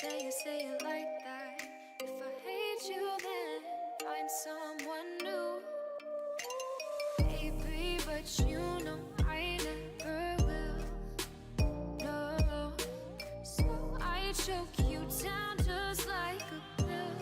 say it like that. If I hate you, then find someone new. Baby, but you know I never will. No, so I choke you down just like a pill.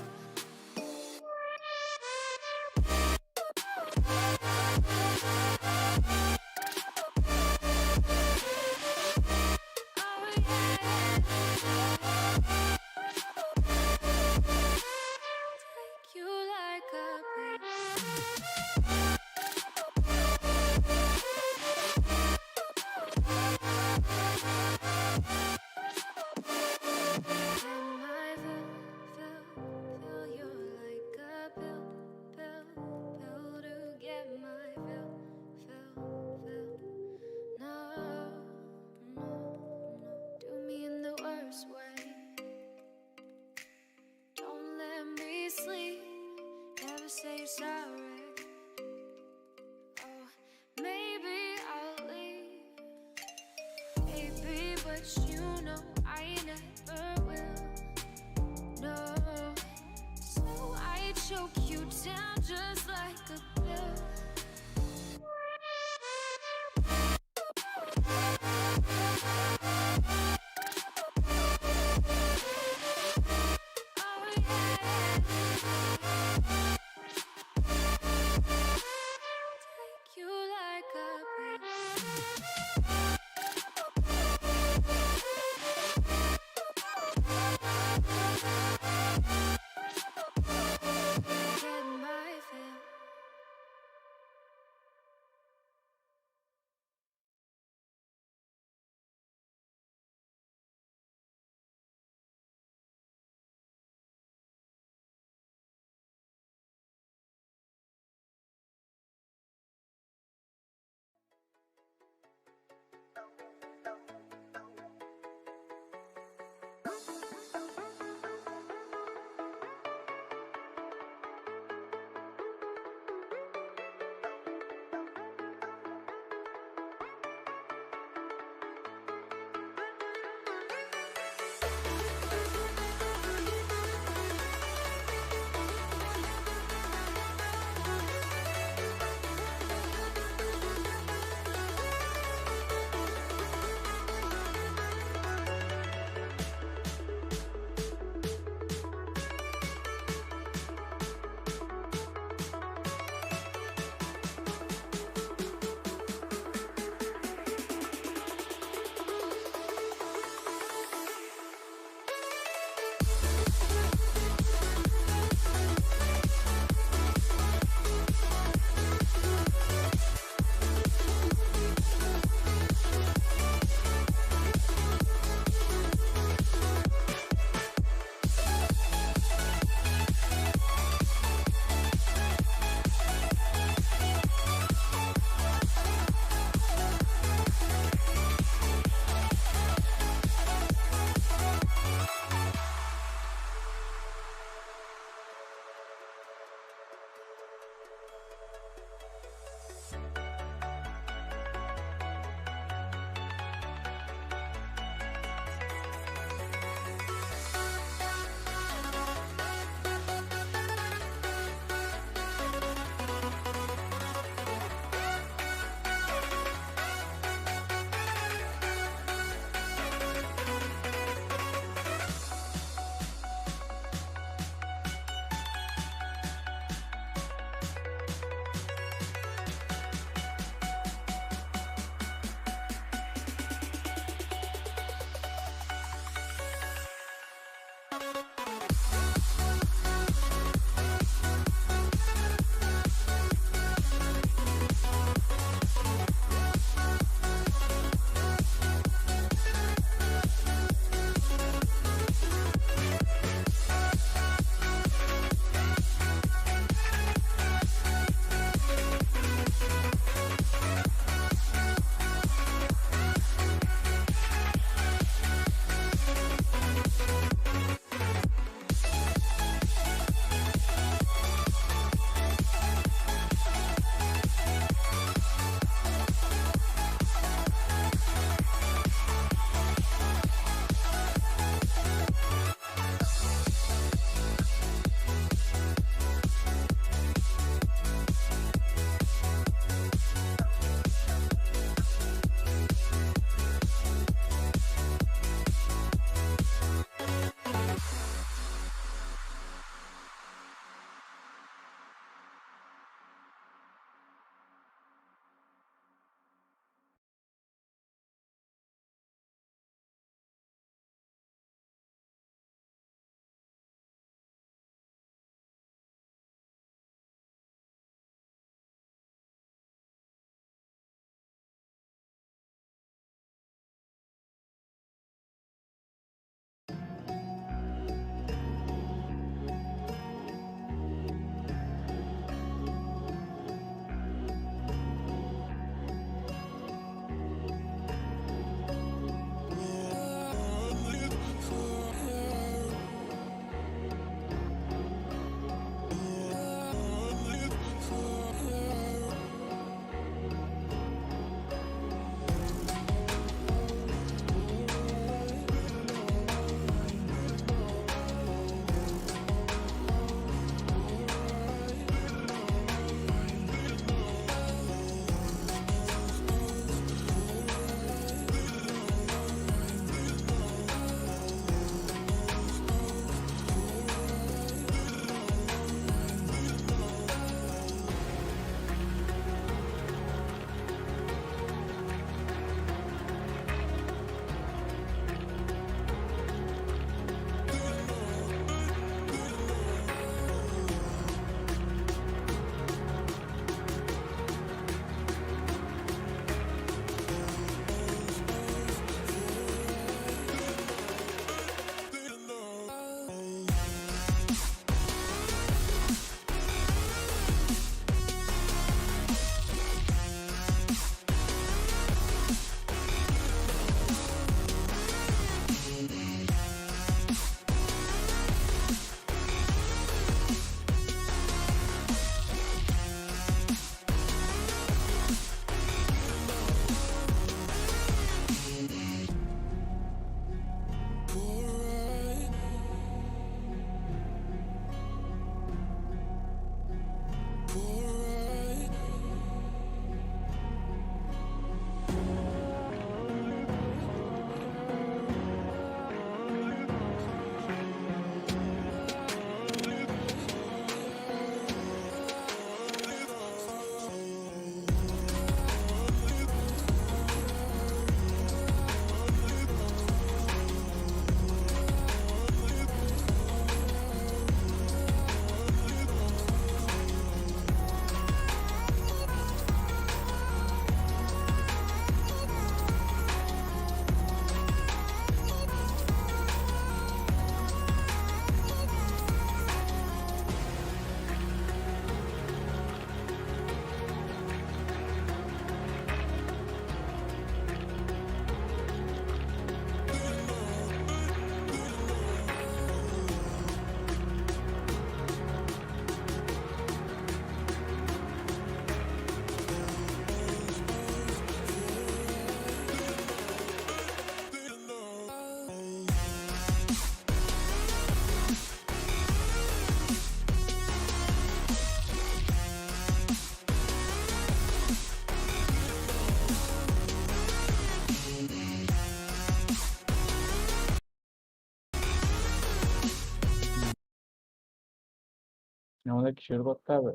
আমাদের কি শুরু করতে হবে?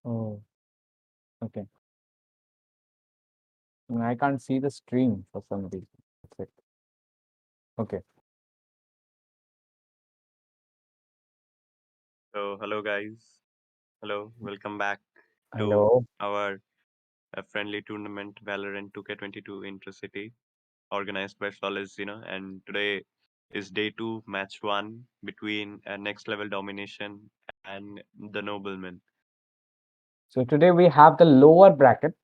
Oh, okay. I can't see the stream for some reason. That's it. Okay. So, hello guys. Hello, welcome back to Hello. our friendly tournament Valorant 2K22 Intracity, organized by Flawless Zeno. And today is day two, match one between Next Level Domination and the Noblemen. So today we have the lower bracket,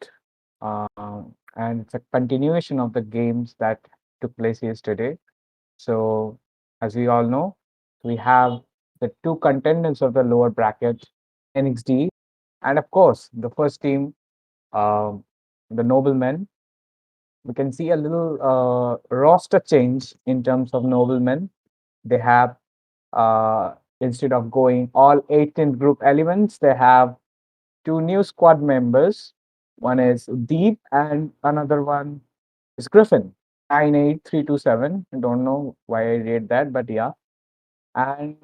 and it's a continuation of the games that took place yesterday. So, as we all know, we have the two contenders of the lower bracket, NXD, and of course, the first team, um, the Noblemen. We can see a little roster change in terms of Noblemen. They have, instead of going all 18 group elements, they have two new squad members. One is Deep, and another one is Griffin. 98327. I don't know why I read that, but yeah. And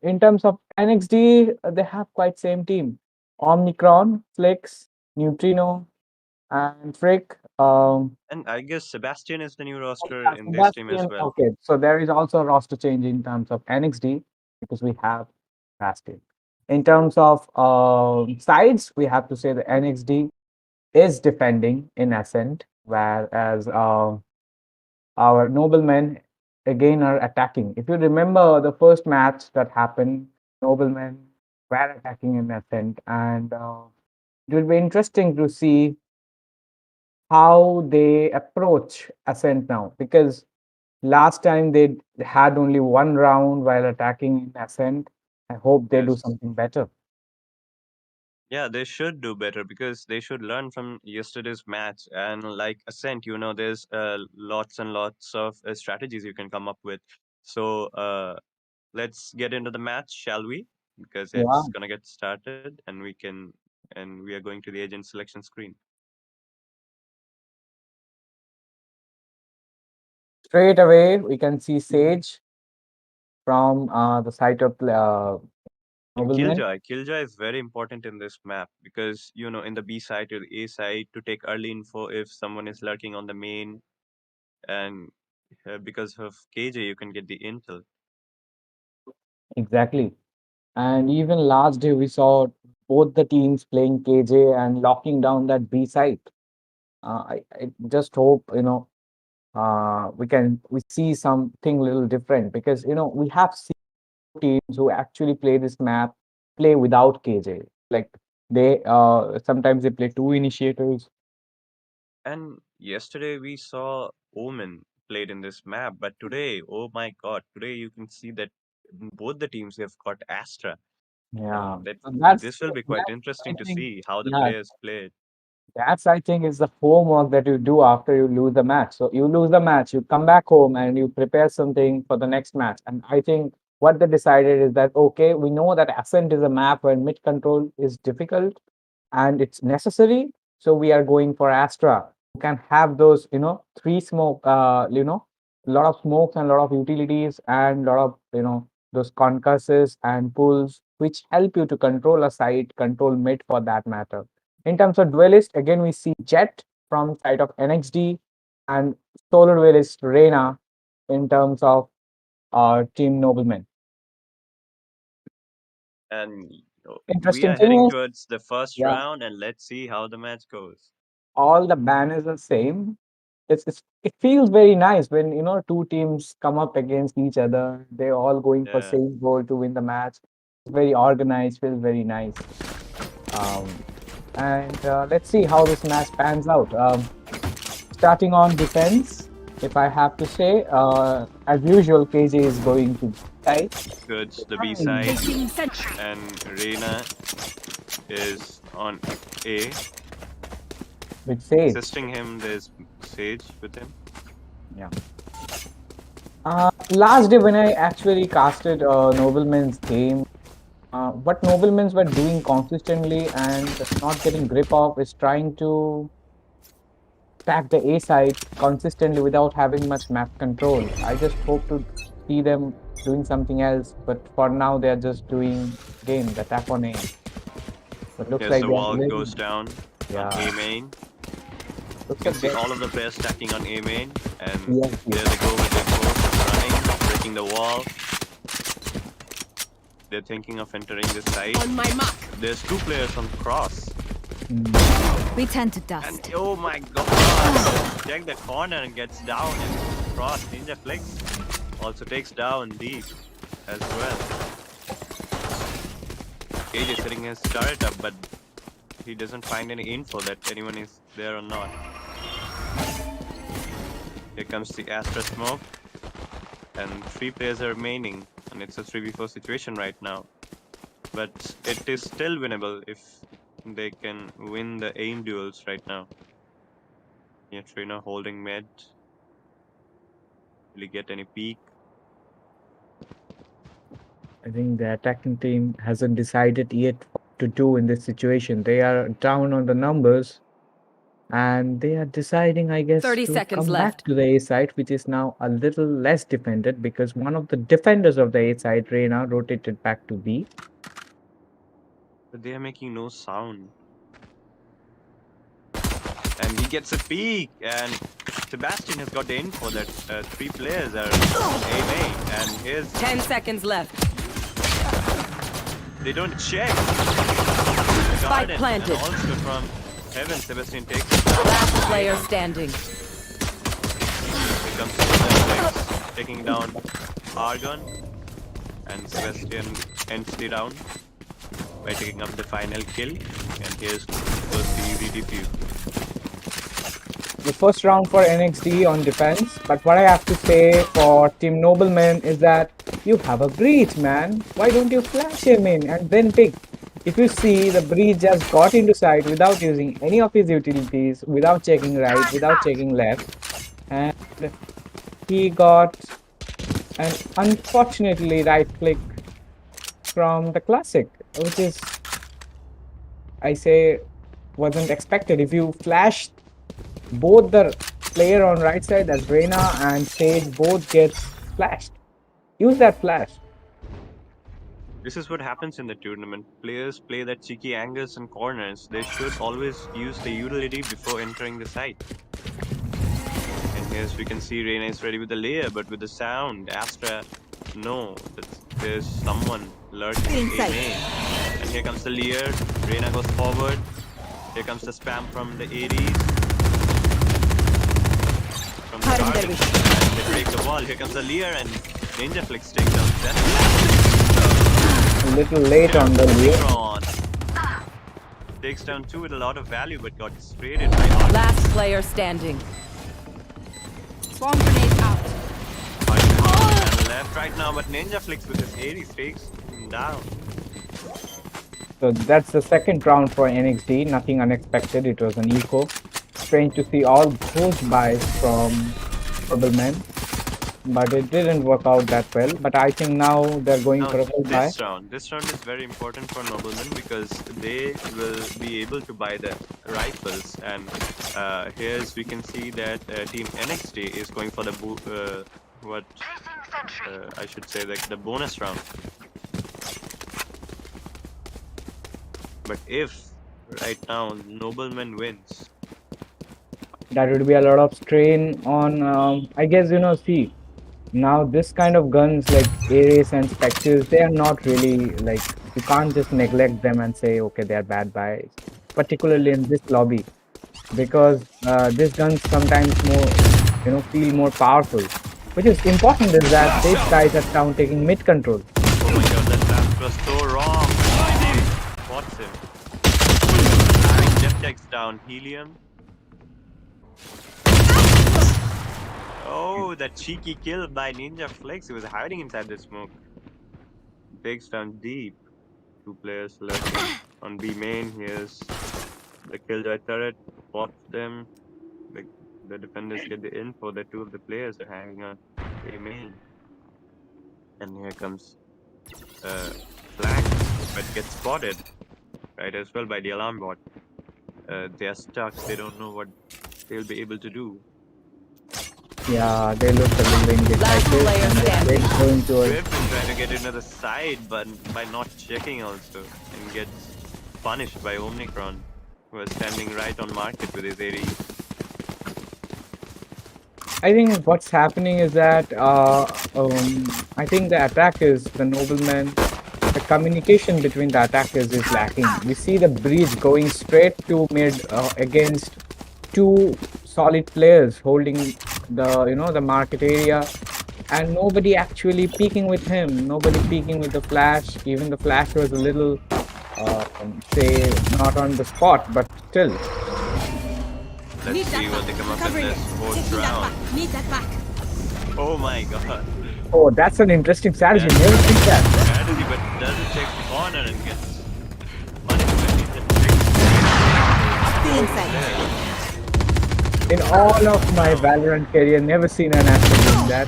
in terms of NXD, they have quite same team. Omnicron, Flix, Neutrino, and Frick. And I guess Sebastian is the new roster Yeah, in this team as Sebastian. well. Okay, so there is also a roster change in terms of NXD because we have Sebastian. In terms of sides, we have to say the NXD is defending in Ascent, whereas our noblemen again are attacking. If you remember the first match that happened, noblemen were attacking in Ascent, and it will be interesting to see how they approach Ascent now because last time they had only one round while attacking in Ascent. I hope they do Yes. something better. Yeah, they should do better because they should learn from yesterday's match. And like Ascent, there's lots and lots of strategies you can come up with. So, let's get into the match, shall we? Because Yeah, it's gonna get started, and we are going to the agent selection screen. straight away we can see Sage from the side of And noblemen. Killjoy is very important in this map because in the B side or the A side to take early info if someone is lurking on the main, and because of KJ you can get the intel. Exactly. And even last day, we saw both the teams playing KJ and locking down that B site. I just hope, we see something little different because, we have seen teams who actually play this map play without KJ. Like they sometimes they play two initiators. And yesterday we saw Omen played in this map, but today, oh my god, today you can see that both the teams have got Astra, Yeah, and that so this will be quite that's I interesting to think see how the yeah, players played. that's I think is the homework that you do after you lose the match. So you lose the match, you come back home and you prepare something for the next match. And I think what they decided is that okay, we know that Ascent is a map where mid control is difficult and it's necessary. So we are going for Astra, who can have those, three smoke, a lot of smokes and a lot of utilities and a lot of, those concusses and pulls, which help you to control a site, control mid for that matter. In terms of duelist, again, we see Jet from side of NXD and solo duelist Reina in terms of Team Noblemen. And we Interesting are heading thing is, towards the first yeah, round, and let's see how the match goes. all the banners are same. It feels very nice when two teams come up against each other. They're all going for Yeah. same goal to win the match. It's very organized, feels very nice. Um, and let's see how this match pans out. Starting on defense. if I have to say, as usual, KJ is going to side. Good, the B side, Placing sentry. and Reina is on A. With Sage. Assisting him, there's Sage with him. Yeah. Last day when I actually casted Noblemen's game, what Noblemen's were doing consistently and not getting grip of is trying to attack the A side consistently without having much map control. I just hope to see them doing something else, but for now they are just doing again the attack on A. But looks Yes, like the they are wall really- goes down Yeah. on A main. Looks You can like see they- all of the players stacking on A main, and Yes, there yes. they go with their force, running, breaking the wall. They're thinking of entering this side. On my mark. There's 2 players on cross. We tend to And dust. oh my god! Check the corner and gets down and cross. Ninja Flex also takes down deep as well. Cage is setting his turret up, but he doesn't find any info that anyone is there or not. Here comes the Astra smoke, and 3 players are remaining, and it's a 3v4 situation right now. But it is still winnable if they can win the aim duels right now. Yeah, Trina holding mid. Will he get any peek? I think the attacking team hasn't decided yet what to do in this situation. They are down on the numbers and they are deciding, I guess, 30 to seconds come left. back to the A side, which is now a little less defended because one of the defenders of the A side, Reina, rotated back to B. But they are making no sound. And he gets a peek, and Sebastian has got the info that 3 players are on A main, and here's 10 seconds left. they don't check. Spike Garden, planted. and also from heaven, Sebastian takes. Last player standing. Here comes Sebastian taking down Argon, and Sebastian ends the round by taking up the final kill. And here's goes the easy defuse. The first round for NXD on defense, but what I have to say for Team Noblemen is that you have a breach, man. Why don't you flash him in and then pick? If you see, the breach just got into sight without using any of his utilities, without checking right, without checking left, and he got an unfortunately right click from the classic, which is, I say, wasn't expected. If you flash both the player on right side, that's Reina and Sage, both get flashed. Use that flash. This is what happens in the tournament. Players play that cheeky angles and corners. They should always use the utility before entering the site. And here's we can see Reina is ready with the layer, but with the sound, Astra, no, there's someone lurking in A main. And here comes the layer. Reina goes forward. Here comes the spam from the ADs. From the garden. And they break the wall. Here comes the layer, and Ninja Flex takes down A little late on the lead. Omicron. Takes down 2 with a lot of value, but got sprayed by Argon. Last player standing. Swarm grenade out. And left right now, but Ninja Flex with his 80 takes him down. So that's the second round for NXD. Nothing unexpected. It was an eco. Strange to see all those buys from Noblemen, but it didn't work out that well. But I think now they're going for a full buy. This round is very important for Noblemen because they will be able to buy the rifles. And here's we can see that Team NXD is going for the I should say the bonus round. But if right now Noblemen wins, that would be a lot of strain on I guess, see, now this kind of guns like Ares and Spectres, they are not really like, you can't just neglect them and say okay, they are bad buys, particularly in this lobby, because these guns sometimes more feel more powerful. Which is important is that these guys are down taking mid control. oh my god, that trap was so wrong. Spots him. Having Jeff takes down Helium. that cheeky kill by Ninja Flex. He was hiding inside the smoke. Takes down deep. 2 players lurking on B main. Here's the killjoy turret. Pops them. The defenders get the info that 2 of the players are hanging on A main. And here comes Flag, but gets spotted right as well by the alarm bot. They are stuck. They don't know what they'll be able to do. Yeah, they look a little indecisive. player And they're standing. going to Griff is trying to get into the side, but by not checking also, and gets punished by Omnicron, who was standing right on market with his AD. I think what's happening is that I think the attackers, the noblemen, the communication between the attackers is lacking. We see the breach going straight to mid against 2 solid players holding the market area, and nobody actually peeking with him. Nobody peeking with the flash. Even the flash was a little, say, not on the spot, but still. Let's see what they come up in this 4th round. Need that back. Oh my god. Oh, that's an interesting strategy. Yeah. Never think that. Strategy, but doesn't check the corner and gets punished by Ninja Flex. Be inside. In all of my Valorant career, never seen an asset doing that.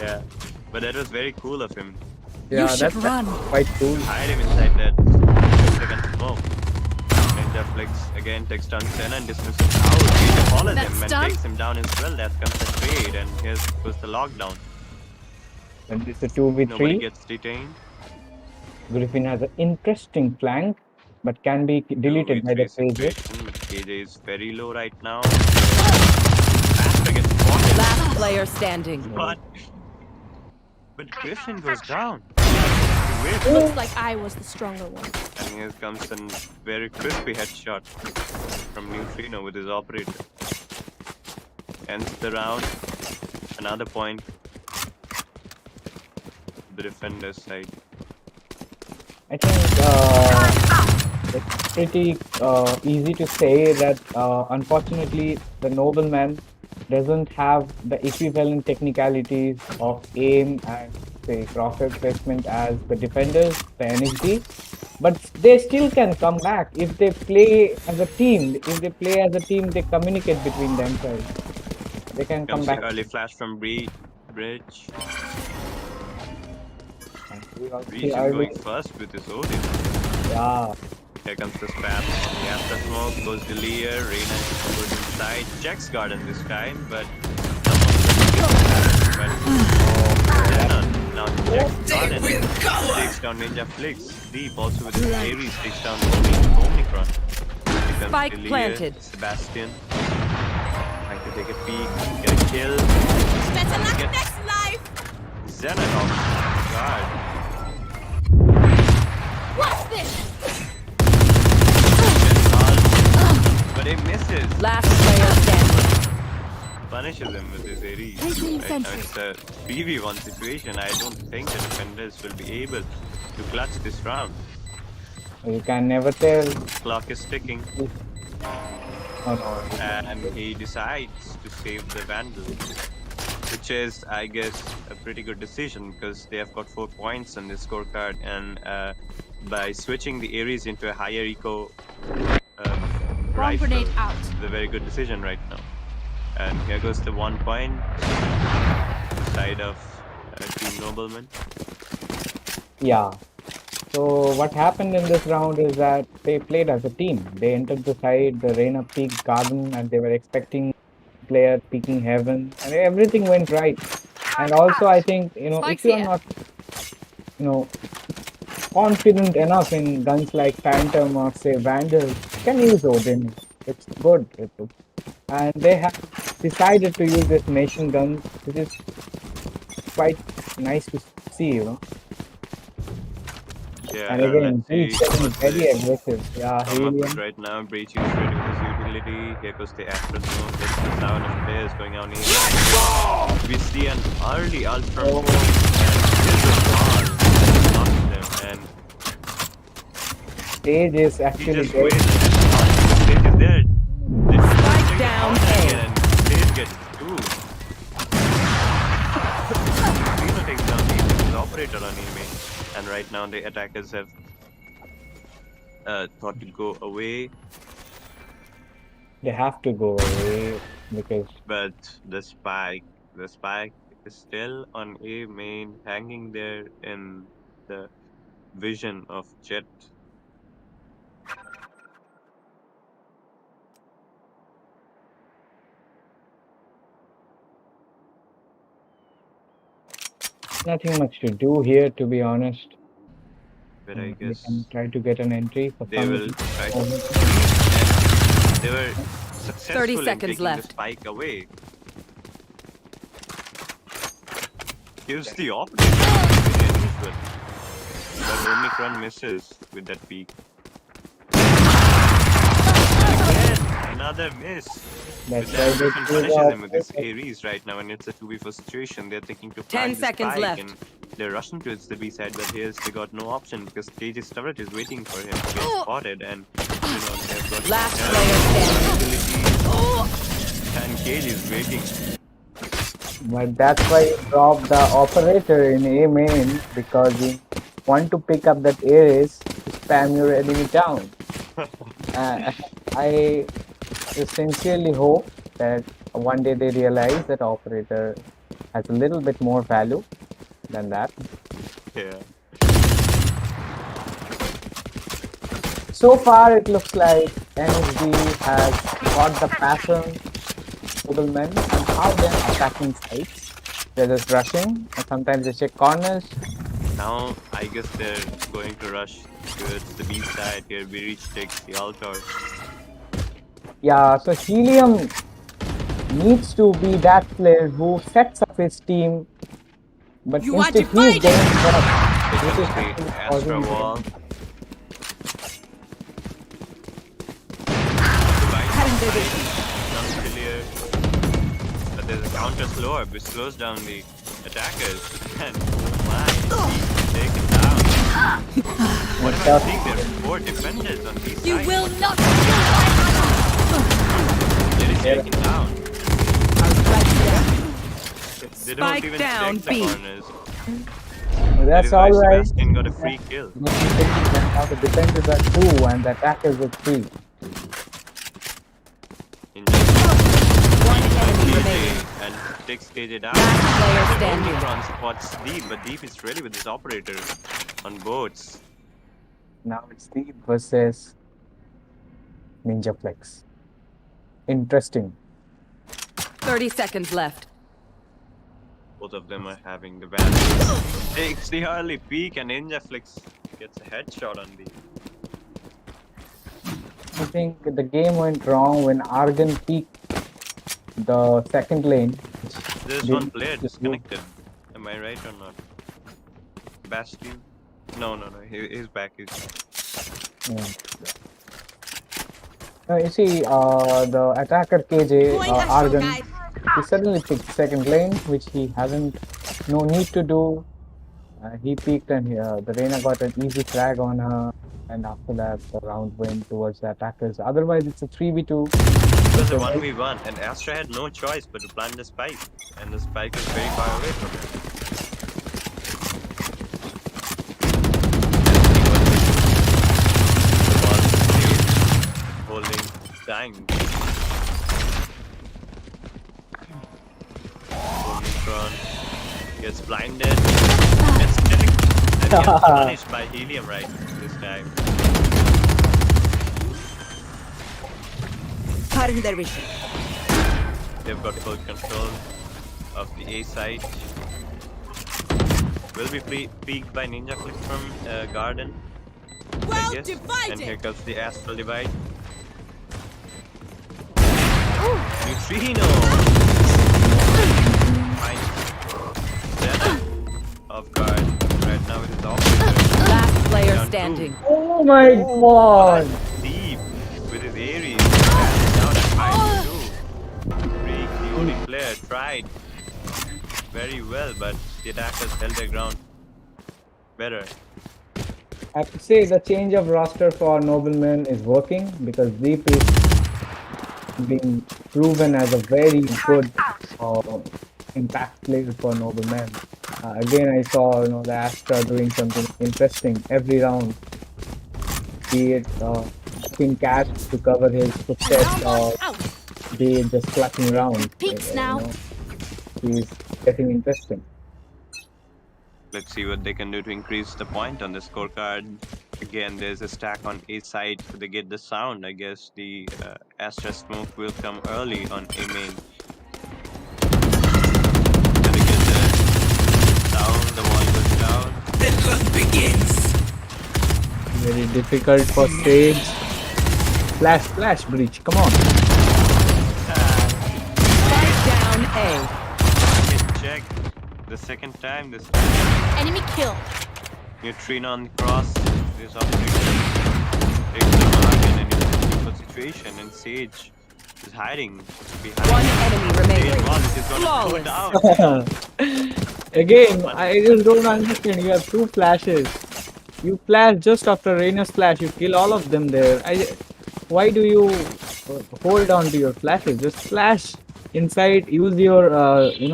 Yeah, but that was very cool of him. Yeah, should that's run. quite cool. Hide him inside that second smoke. Ninja Flex again takes down Senna and dismisses out. Ninja follows That's him and done. takes him down as well. That comes the trade, and here's goes the lockdown. And it's a Nobody 2v3. gets detained. Griffin has an interesting flank, but can be deleted by the 2v3 phases. situation, but KJ is very low right now. Master gets spotted. Last player standing. But Griffin goes down. Looks like I was the stronger one. And here comes a very crispy headshot from Neutrino with his operator. Ends the round. Another point. The defender's side. I think it's pretty easy to say that unfortunately the nobleman doesn't have the equivalent technicalities of aim and say crosshair placement as the defenders, the NXD, but they still can come back if they play as a team. If they play as a team, they communicate between themselves. They can come Comes the back. early flash from Bridge. Breach is going first with his Odin. Yeah. Here comes the spam. The after smoke goes to Lear. Reina goes inside. Checks garden this time, but now checks garden. Takes down Ninja Flex. Deep also with his Ares takes down Omnicron. Here comes Spike Lear, planted. Sebastian. Trying to take a peek. Get a kill. Better luck Get- next life. Xenon. God. What's this? But he misses. Last player standing. Punishes him with his AD. Right now it's a 3v1 situation. I don't think the defenders will be able to clutch this round. You can never tell. Clock is ticking, Oh, no. and he decides to save the Vandal, which is, I guess, a pretty good decision because they have got 4 points on this scorecard, and by switching the Ares into a higher eco rifle, grenade out. it's a very good decision right now. And here goes the 1 point side of Team Noblemen. Yeah. So what happened in this round is that they played as a team. They entered the side, the Reina peaked garden, and they were expecting player peeking heaven, and everything went right. And also, I think if you are not, confident enough in guns like Phantom or say Vandal, you can use Odin. It's good. And they have decided to use this machine gun, which is quite nice to see, Yeah, And again, let's see Breach is what very they aggressive. Yeah, come up with Helium. right now. Breach is ready with his utility. Here goes the after smoke. That's the sound of players going on here. We see an early ult from Oh. Breach, and here's the ball. Knocks them, and Stage is he actually just great. waits. Stage is there. Spike down A. And Stage gets 2. right now the attackers have thought to go away, They have to go away because but the spike is still on A main, hanging there in the vision of Jet. nothing much to do here, to be honest. But I They guess can try to get an entry for they some. will try to. They were 30 successful in seconds taking left. the spike away. Gives the opportunity to unusual. But Omicron misses with that peak. Again, another miss. That's With why that, they Griffin choose punishes him with his off. Ares right now, and it's a 2v4 situation. They're thinking to 10 plant the seconds spike, left. and they're rushing towards the B side, but here's they got no option because Cage's turret is waiting for him to get spotted, and they've got Last player standing. ability, and Cage is waiting. But that's why you drop the operator in A main, because you want to pick up that Ares to spam your enemy down. I sincerely hope that one day they realize that operator has a little bit more value than that. Yeah. So far, it looks like NXD has got the pattern Noble Men and how they're attacking sites. They're just rushing, and sometimes they check corners. Now I guess they're going to rush towards the B side here. Reach takes the altar. Yeah, so Helium needs to be that player who sets up his team, but You are instead he's divided! going for a Because of the actually Astra causing wall. them. Comes clear. But there's a counter slower, which slows down the attackers. And oh my, he's taken down. What am I seeing? There are 4 defenders on these You sides. will not kill my It is taken down. They don't Spike even down, check the B. corners. That's That is why all right. Sebastian got a free kill. Now the defenders are 2 and the attackers are 3. In just One enemy remaining. KJ and takes KJ down. Last player The standing. Omicron spots Deep, but Deep is ready with his operator on boats. Now it's Steve versus Ninja Flex. Interesting. 30 seconds left. Both of them are having the value. Takes the early peak and Ninja Flex gets a headshot on Deep. I think the game went wrong when Argon peaked the second lane. There's Did- one player disconnected. Am I right or not? Bastion? No. He's back. He's back. You see, the attacker KJ, Going astral, Argon, guys. he suddenly picked second lane, which he hasn't no need to do. He peaked and the Reina got an easy frag on her, and after that the round went towards the attackers. Otherwise, it's a 3v2. It was a 1v1 and Astra had no choice but to plant the spike. And the spike was very far away from him. Holding time. Omicron gets blinded. And gets punished by Helium right this time. Cutting their vision. They've got full control of the A site. Will be peaked by Ninja Flick from Garden, I Well guess. And here divided! comes the Astral Divide. Neutrino! Finds Zeno off guard right now with his operator. Last player Down standing. Oh my god! Deep with his Ares. Down at 5-2. Freak, the only player, tried very well, but the attackers held their ground better. I have to say the change of roster for Noblemen is working because Deep is being proven as a very good impact player for Noblemen. Again, I saw the Astra doing something interesting every round. Be it taking cash to cover his footsteps, or Out. be it just clutching rounds. Peeks now. He's getting interesting. Let's see what they can do to increase the point on the scorecard. Again, there's a stack on A side, so they get the sound. I guess the Astra smoke will come early on A main. Gonna get the sound, the wall goes down. The hunt begins. Very difficult for Sage. Flash, breach. Come on. Spike down A. Check. The second time, this Enemy kill. neutrino on the cross. This operator takes the mark and then it's a situation, and Sage is hiding behind. One enemy remaining. Sage wall, which is gonna go Flawless. down. Again, I just don't understand. You have 2 flashes. You flash just after Reyna's flash. You kill all of them there. Why do you hold on to your flashes? Just flash inside. Use your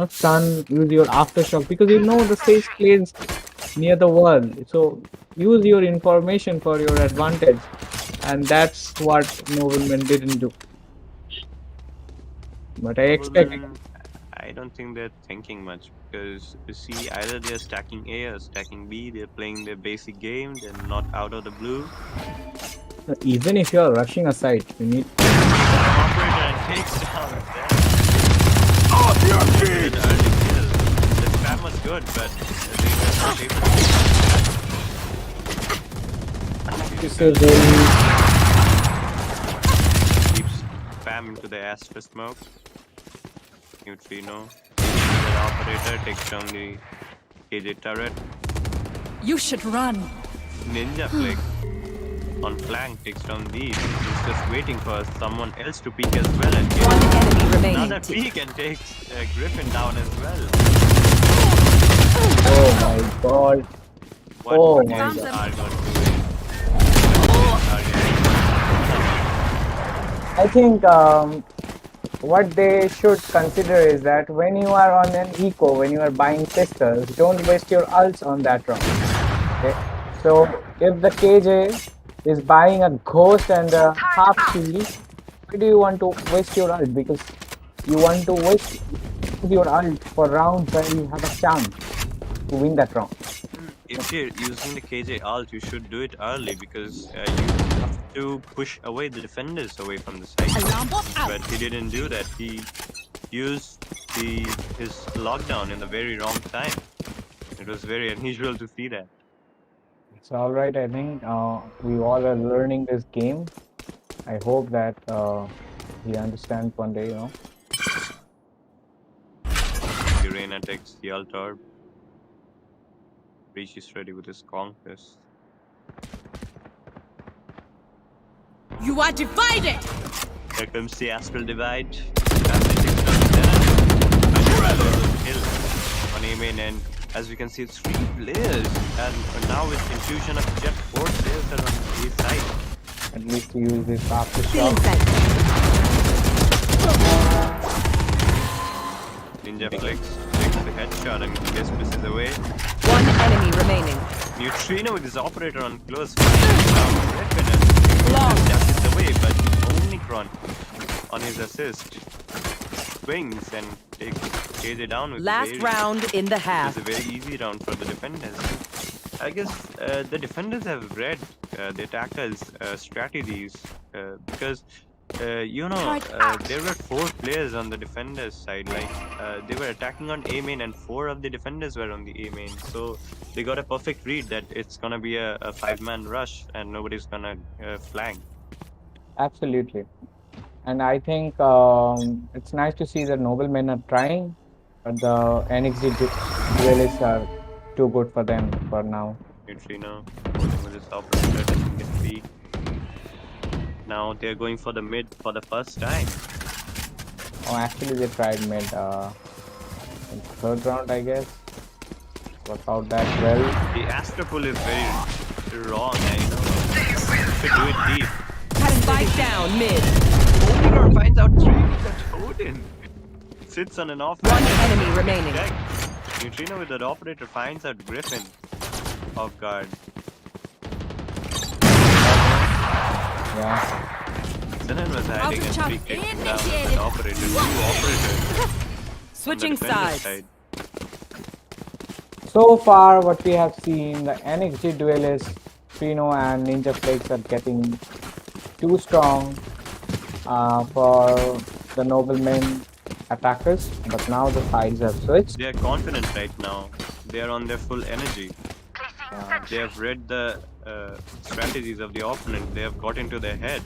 stun. Use your aftershock, because the Sage plays near the wall. So use your information for your advantage, and that's what Noblemen didn't do. But I expect. I don't think they're thinking much, because you see, either they're stacking A or stacking B. They're playing their basic game. They're not out of the blue. Even if you're rushing aside, you need. Operator and takes down that. Off your The feet. early kill. The spam was good, but they were not able This is very. keeps spam into the Astra smoke. Neutrino. The operator takes down the KJ turret. You should run. Ninja flick on flank takes down these. He's just waiting for someone else to peek as well and One get enemy remaining. another peek and takes Griffin down as well. Oh my god. What Oh what my is God. Argon doing? I think what they should consider is that when you are on an eco, when you are buying pistols, don't waste your ults on that round. Okay? So if the KJ is buying a ghost and a half shield, why do you want to waste your ult? Because you want to waste your ult for rounds where you have a chance to win that round. If you're using the KJ ult, you should do it early, because you have to push away the defenders away from the side. Alarm bot out. But he didn't do that. He used his lockdown in the very wrong time. It was very unusual to see that. It's all right. I think we all are learning this game. I hope that he understands one day. Urena takes the ult orb. Breach is ready with his conquest. You are divided. Here comes the astral divide. Family takes down Zeno. Ashura will kill on A main end. As we can see, 3 players, and now with infusion of Jet, 4 players are on A side. At least use this after Feeling shot. sight. Ninja flicks, takes the headshot and gets misses away. One enemy remaining. Neutrino with his operator on close. Now Griffin and dashes away, but Omnicron on his assist swings and takes KJ down with Last very, round in the It's half. a very easy round for the defenders. I guess the defenders have read the attackers' strategies, because there were 4 players on the defenders side. Like they were attacking on A main, and 4 of the defenders were on the A main. So they got a perfect read that it's gonna be a 5-man rush and nobody's gonna flank. Absolutely. And I think it's nice to see that Noblemen are trying, but the NXD duelists are too good for them for now. Neutrino with his operator doesn't get free. Now they're going for the mid for the first time. Oh, actually, they tried mid in the 3rd round, I guess. Worked out that well. The Astra pull is very wrong, should do it deep. Spike down mid. Omnicron finds out 3 with that Odin. Sits on an off. One enemy remaining. Check. Neutrino with that operator finds out Griffin off guard. Yeah. Zenon was hiding of and charge free kicking down initiated. that operator. Two operators. Switching Defender sides. side. So far, what we have seen, the NXD duelists, Trino and Ninja Flakes are getting too strong for the noblemen attackers, but now the sides have switched. They are confident right now. They are on their full energy. They have read the strategies of the opponent. They have got into their head.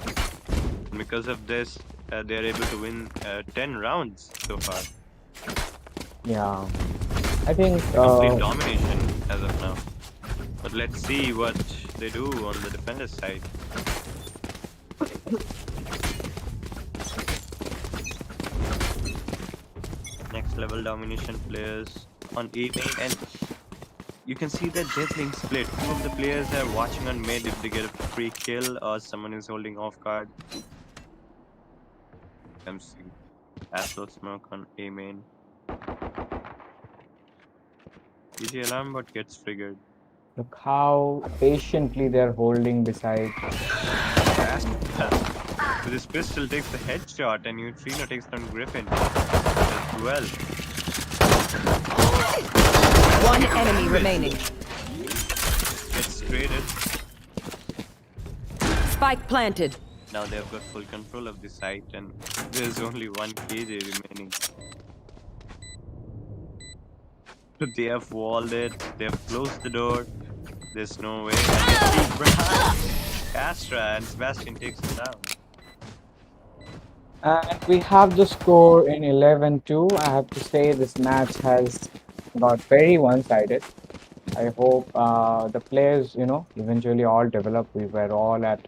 And because of this, they are able to win 10 rounds so far. Yeah, I think Complete domination as of now. But let's see what they do on the defender's side. Next level domination players on A main, and you can see that they're playing split. Two of the players are watching on mid if they get a free kill or someone is holding off guard. I'm seeing Astro smoke on A main. DJ alarm bot gets triggered. look how patiently they're holding beside. So this pistol takes the headshot and Neutrino takes down Griffin as well. One enemy remaining. It's traded. Spike planted. Now they've got full control of the site and there's only one KJ remaining. They have walled it, they have closed the door. There's no way. Castra and Sebastian takes it down. And we have the score in 11-2. I have to say this match has got very one-sided. I hope the players, eventually all develop. We were all at,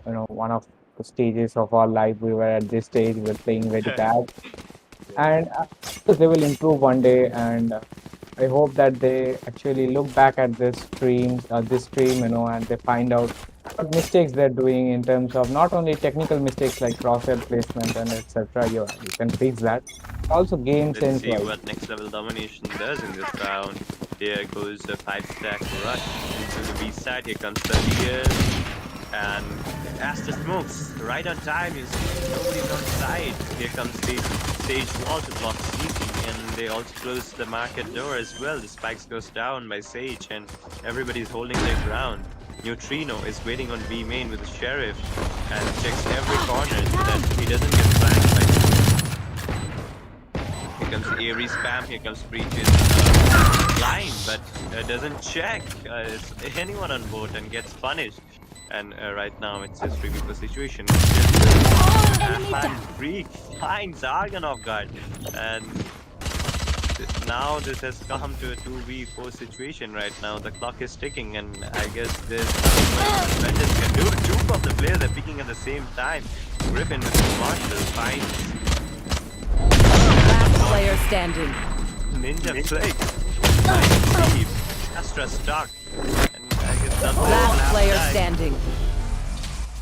one of the stages of our life. We were at this stage. We were playing very bad, and they will improve one day. And I hope that they actually look back at this stream, and they find out what mistakes they're doing in terms of not only technical mistakes like crosshair placement and etc. You can fix that. Also game Let's sense. see what next level domination does in this round. Here goes a 5-stack rush into the B side. Here comes the leader. And Asta smokes right on time. You see nobody's on side. Here comes the stage wall to block CT, and they also close the market door as well. The spikes goes down by Sage, and everybody's holding their ground. Neutrino is waiting on B main with the sheriff and checks every corner so that he doesn't get flanked by. Here comes Avery spam. Here comes Breaches blind, but doesn't check anyone on board and gets punished. And right now it's a 3v4 situation. And Freak finds Argon off guard. And now this has come to a 2v4 situation right now. The clock is ticking, and I guess this Ventus can do it. Two of the players are picking at the same time. Griffin with the Marshall finds Last player standing. Ninja Flake. Nice deep. Astra stuck. And I guess Last player die. standing.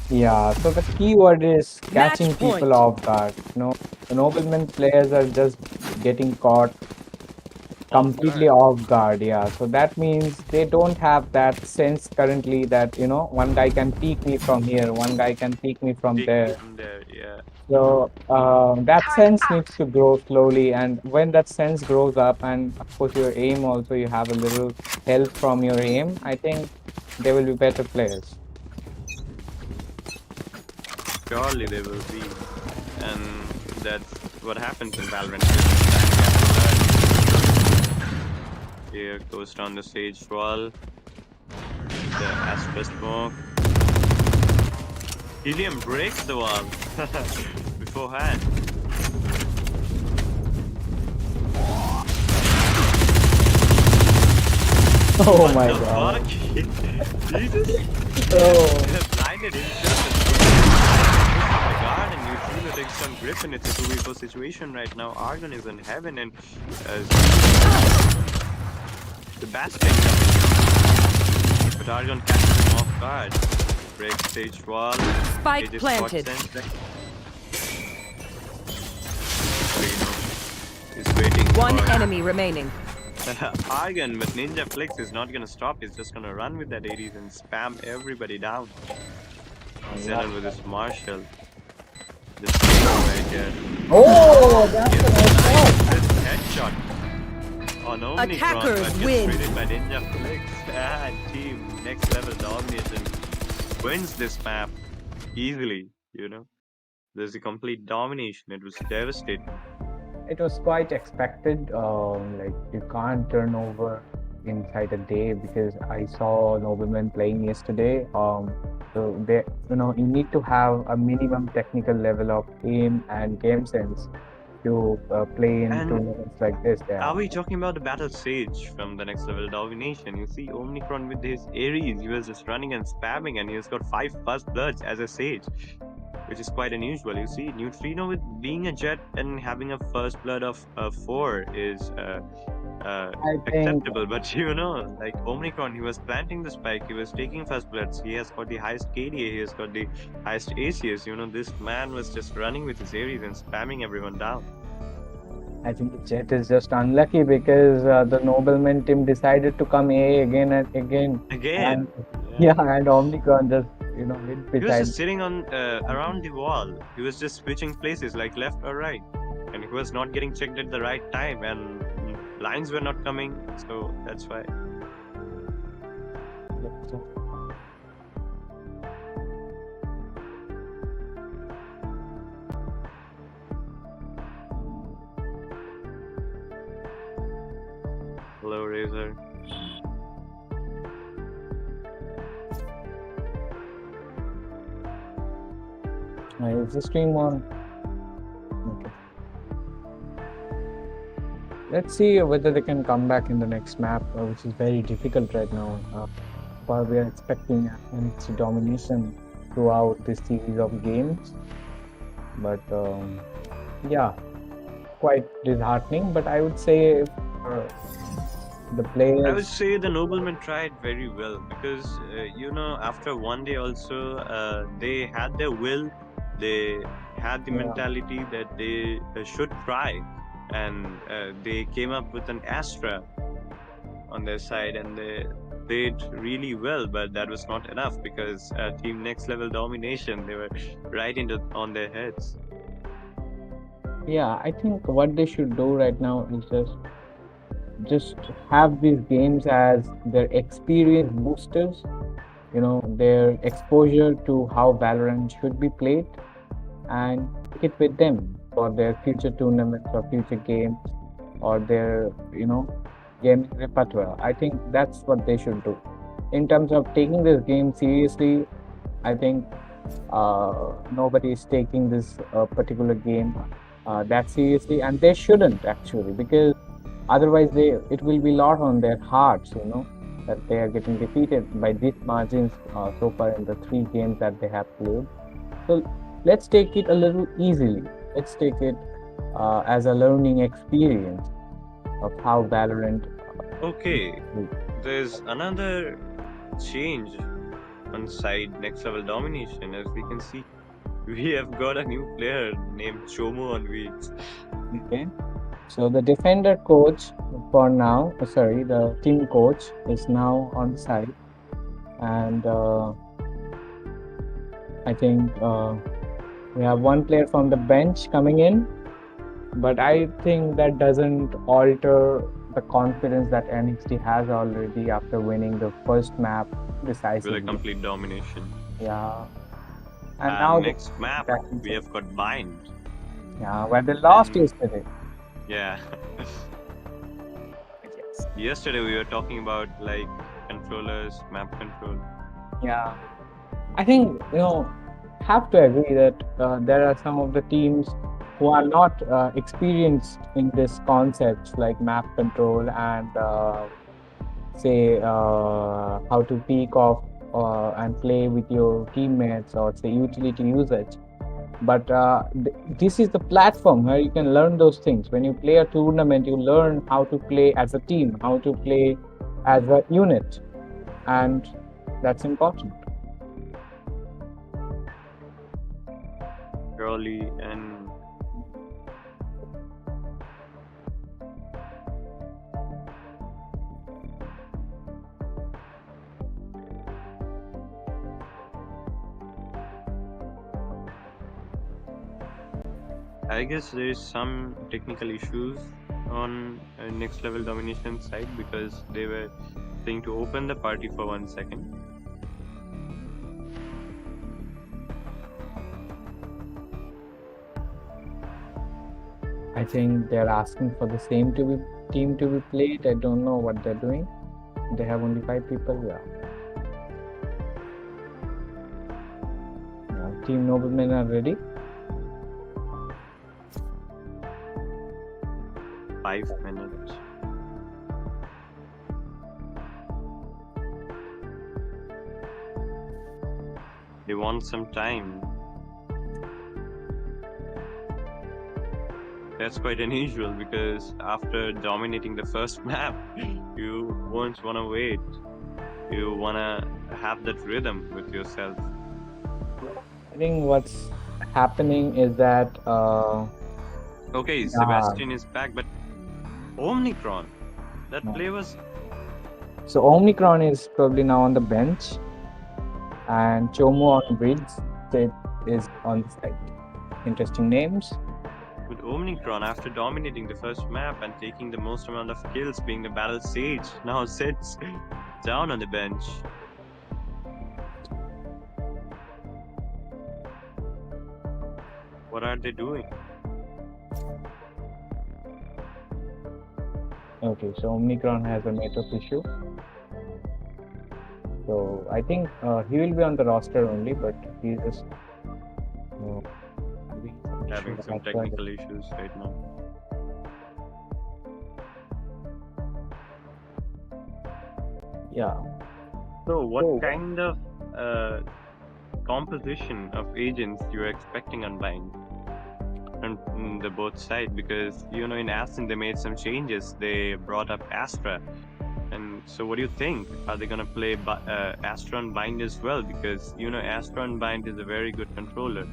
Yeah, so the key word is catching Match point. people off guard. The noblemen players are just getting caught completely off guard. Yeah, so that means they don't have that sense currently that one guy can peek me from here, one guy can peek me from there. From there, yeah. So that sense needs to grow slowly, and when that sense grows up, and of course your aim also, you have a little help from your aim, I think they will be better players. Surely they will be, and that's what happens in Valorant. Here goes down the stage wall. The Astra smoke. Helium breaks the wall beforehand. Oh my What the god. fuck? Jesus! Oh. They have blinded himself. The guard and Neutrino takes on Griffin. It's a 2v4 situation right now. Argon is in heaven, and Sebastian comes. But Argon catches him off guard. Breaks stage wall. Spike Aegis planted. bot sends. He's waiting One for enemy remaining. Argon, but Ninja Flex is not gonna stop. He's just gonna run with that 80s and spam everybody down. Xenon with his Marshall. Just right here. Oh, that's a nice shot. This headshot on Omnicron, Attackers but win. gets rated by Ninja Flex. And team next level domination wins this map easily, you know. There's a complete domination. It was devastating. It was quite expected. Like you can't turn over inside a day because I saw Noblemen playing yesterday. So they, you need to have a minimum technical level of aim and game sense to play in And tournaments like this. Yeah. are we talking about the Battle Sage from the next level domination? You see Omnicron with his Ares, he was just running and spamming and he has got 5 first bloods as a Sage, which is quite unusual. You see Neutrino with being a Jet and having a first blood of 4 is I think acceptable, but like Omnicron, he was planting the spike, he was taking first bloods, he has got the highest KDA, he has got the highest ACS. This man was just running with his Ares and spamming everyone down. I think the Jet is just unlucky because the Noblemen team decided to come A again and again. Again, And, yeah, and Omnicron just hid he was beside. just sitting on around the wall. He was just switching places like left or right, and he was not getting checked at the right time, and lines were not coming, so that's why. Hello, Razor. Is the stream on? Okay. Let's see whether they can come back in the next map, which is very difficult right now. But we are expecting NXD domination throughout this series of games. But yeah, quite disheartening. But I would say the players. I would say the Noblemen tried very well because, after one day also, they had their will, they had the mentality that they should try, and they came up with an Astra on their side and they did really well, but that was not enough because team next level domination, they were right on their heads. Yeah, I think what they should do right now is just have these games as their experience boosters, their exposure to how Valorant should be played, and take it with them for their future tournaments or future games or their gaming repertoire. I think that's what they should do. In terms of taking this game seriously, I think nobody is taking this particular game that seriously, and they shouldn't actually, because otherwise it will be a lot on their hearts, that they are getting defeated by these margins so far in the 3 games that they have played. So let's take it a little easily. Let's take it as a learning experience of how Valorant. Okay, there's another change on side next level domination. As we can see, we have got a new player named Chomo on Weeds. Okay. So the defender coach for now, the team coach is now on site, and I think we have one player from the bench coming in, but I think that doesn't alter the confidence that NXT has already after winning the first map decisively. With a complete domination. Yeah. And And now next map, we have got Bind. Yeah, where they lost yesterday. Yeah. Yes. Yesterday we were talking about like controllers, map control. Yeah. I think, have to agree that there are some of the teams who are not experienced in this concepts like map control and say how to peek off and play with your teammates, or say utility usage. But this is the platform where you can learn those things. When you play a tournament, you learn how to play as a team, how to play as a unit, and that's important. Surely, and I guess there is some technical issues on next level domination side because they were saying to open the party for 1 second. I think they're asking for the same team to be played. I don't know what they're doing. They have only 5 people. Yeah. Team Noblemen are ready. 5 minutes. They want some time. That's quite unusual because after dominating the first map, you won't want to wait. You want to have that rhythm with yourself. I think what's happening is that Okay, Sebastian is back, but Omnicron, that No. play was so Omnicron is probably now on the bench, and Chomo on grids is on the side. Interesting names. with Omnicron after dominating the first map and taking the most amount of kills, being the battle sage, now sits down on the bench. What are they doing? Okay, so Omnicron has a network issue. So I think he will be on the roster only, but he is Having some technical issues right now. Yeah. So what kind of composition of agents you're expecting on Bind on the both sides? Because in Aston they made some changes. They brought up Astra, and so what do you think? Are they gonna play Astra on Bind as well? Because Astra on Bind is a very good controller.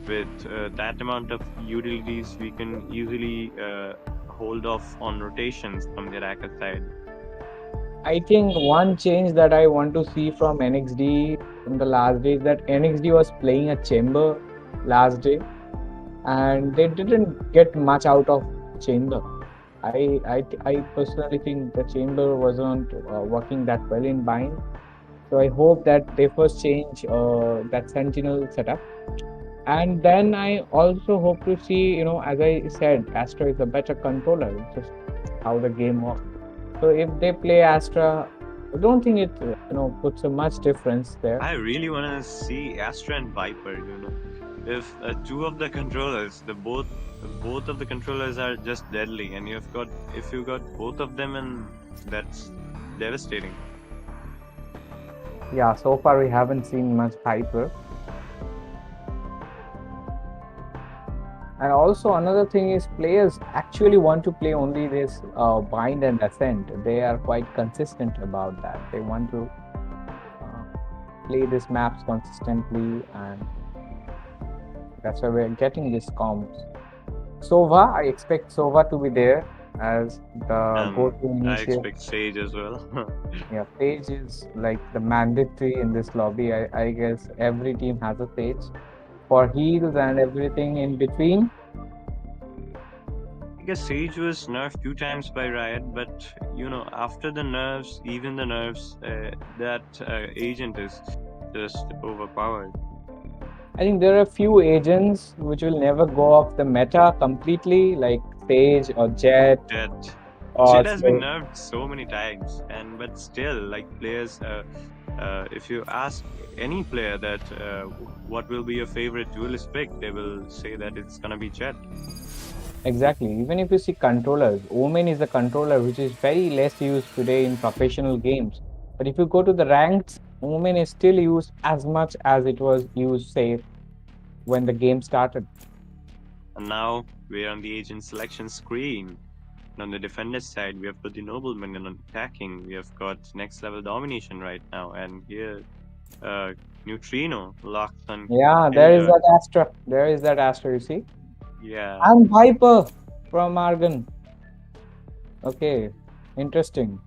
With that amount of utilities, we can easily hold off on rotations from the attacker side. I think one change that I want to see from NXD in the last day is that NXD was playing a chamber last day, and they didn't get much out of chamber. I personally think the chamber wasn't working that well in Bind. So I hope that they first change that Sentinel setup. And then I also hope to see, as I said, Astra is a better controller. It's just how the game works. So if they play Astra, I don't think it, puts a much difference there. I really want to see Astra and Viper. If two of the controllers, both of the controllers are just deadly, and if you got both of them, and that's devastating. Yeah, so far we haven't seen much Viper. And also another thing is players actually want to play only this Bind and Ascent. They are quite consistent about that. They want to play these maps consistently, and that's why we're getting these comps. Sova, I expect Sova to be there as the go-to initiative. I expect Sage as well. Yeah, Sage is like the mandatory in this lobby. I guess every team has a Sage for heals and everything in between. I guess Sage was nerfed 2 times by Riot, but after the nerfs, even the nerfs, that agent is just overpowered. I think there are a few agents which will never go off the meta completely, like Sage or Jet. Jet Or has been nerfed so many times, but still, like players, if you ask any player that what will be your favorite duelist pick, they will say that it's gonna be Jet. Exactly. Even if you see controllers, Omen is a controller which is very less used today in professional games. But if you go to the ranks, Omen is still used as much as it was used, say, when the game started. And now we're on the agent selection screen. And on the defender side, we have got the Noblemen, and on attacking, we have got next level domination right now. And here, Neutrino locks on. Yeah, there is that Astra. There is that Astra, you see? Yeah. And Viper from Argon. Okay, interesting.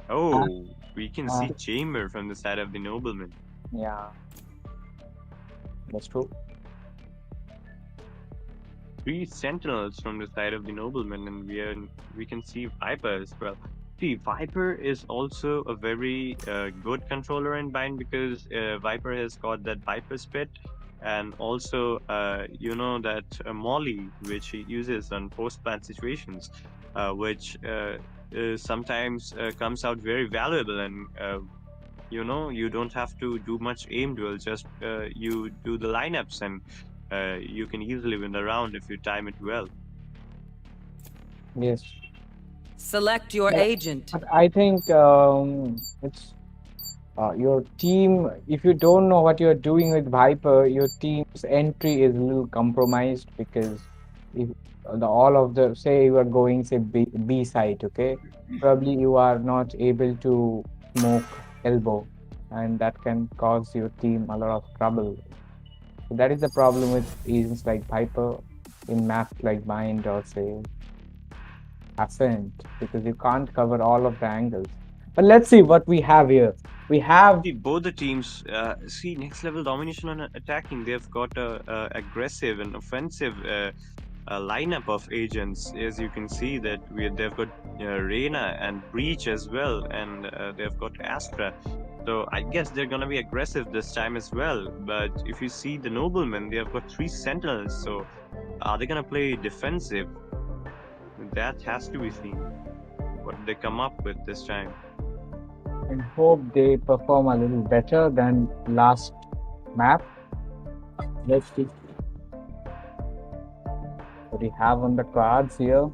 Oh, we can see Chamber from the side of the Noblemen. Yeah, that's true. 3 sentinels from the side of the noblemen, and we can see Viper as well. See, Viper is also a very good controller in bind because Viper has got that Viper spit, and also that Molly which he uses on post plant situations, which sometimes comes out very valuable, and you don't have to do much aim duel, just you do the lineups, and you can easily win the round if you time it well. Yes. Select your But, agent. but I think it's your team. If you don't know what you're doing with Viper, your team's entry is a little compromised because if all of the, say you are going, say B side, okay, probably you are not able to smoke elbow, and that can cause your team a lot of trouble. So that is the problem with agents like Viper in maps like Bind or say Ascent, because you can't cover all of the angles. But let's see what we have here. We have See, both the teams see next level domination on attacking. They've got a aggressive and offensive lineup of agents. As you can see that they've got Reyna and Breach as well, and they've got Astra. So I guess they're gonna be aggressive this time as well. But if you see the noblemen, they have got 3 sentinels. So are they gonna play defensive? That has to be seen. What they come up with this time. and hope they perform a little better than last map. Let's see what we have on the cards here.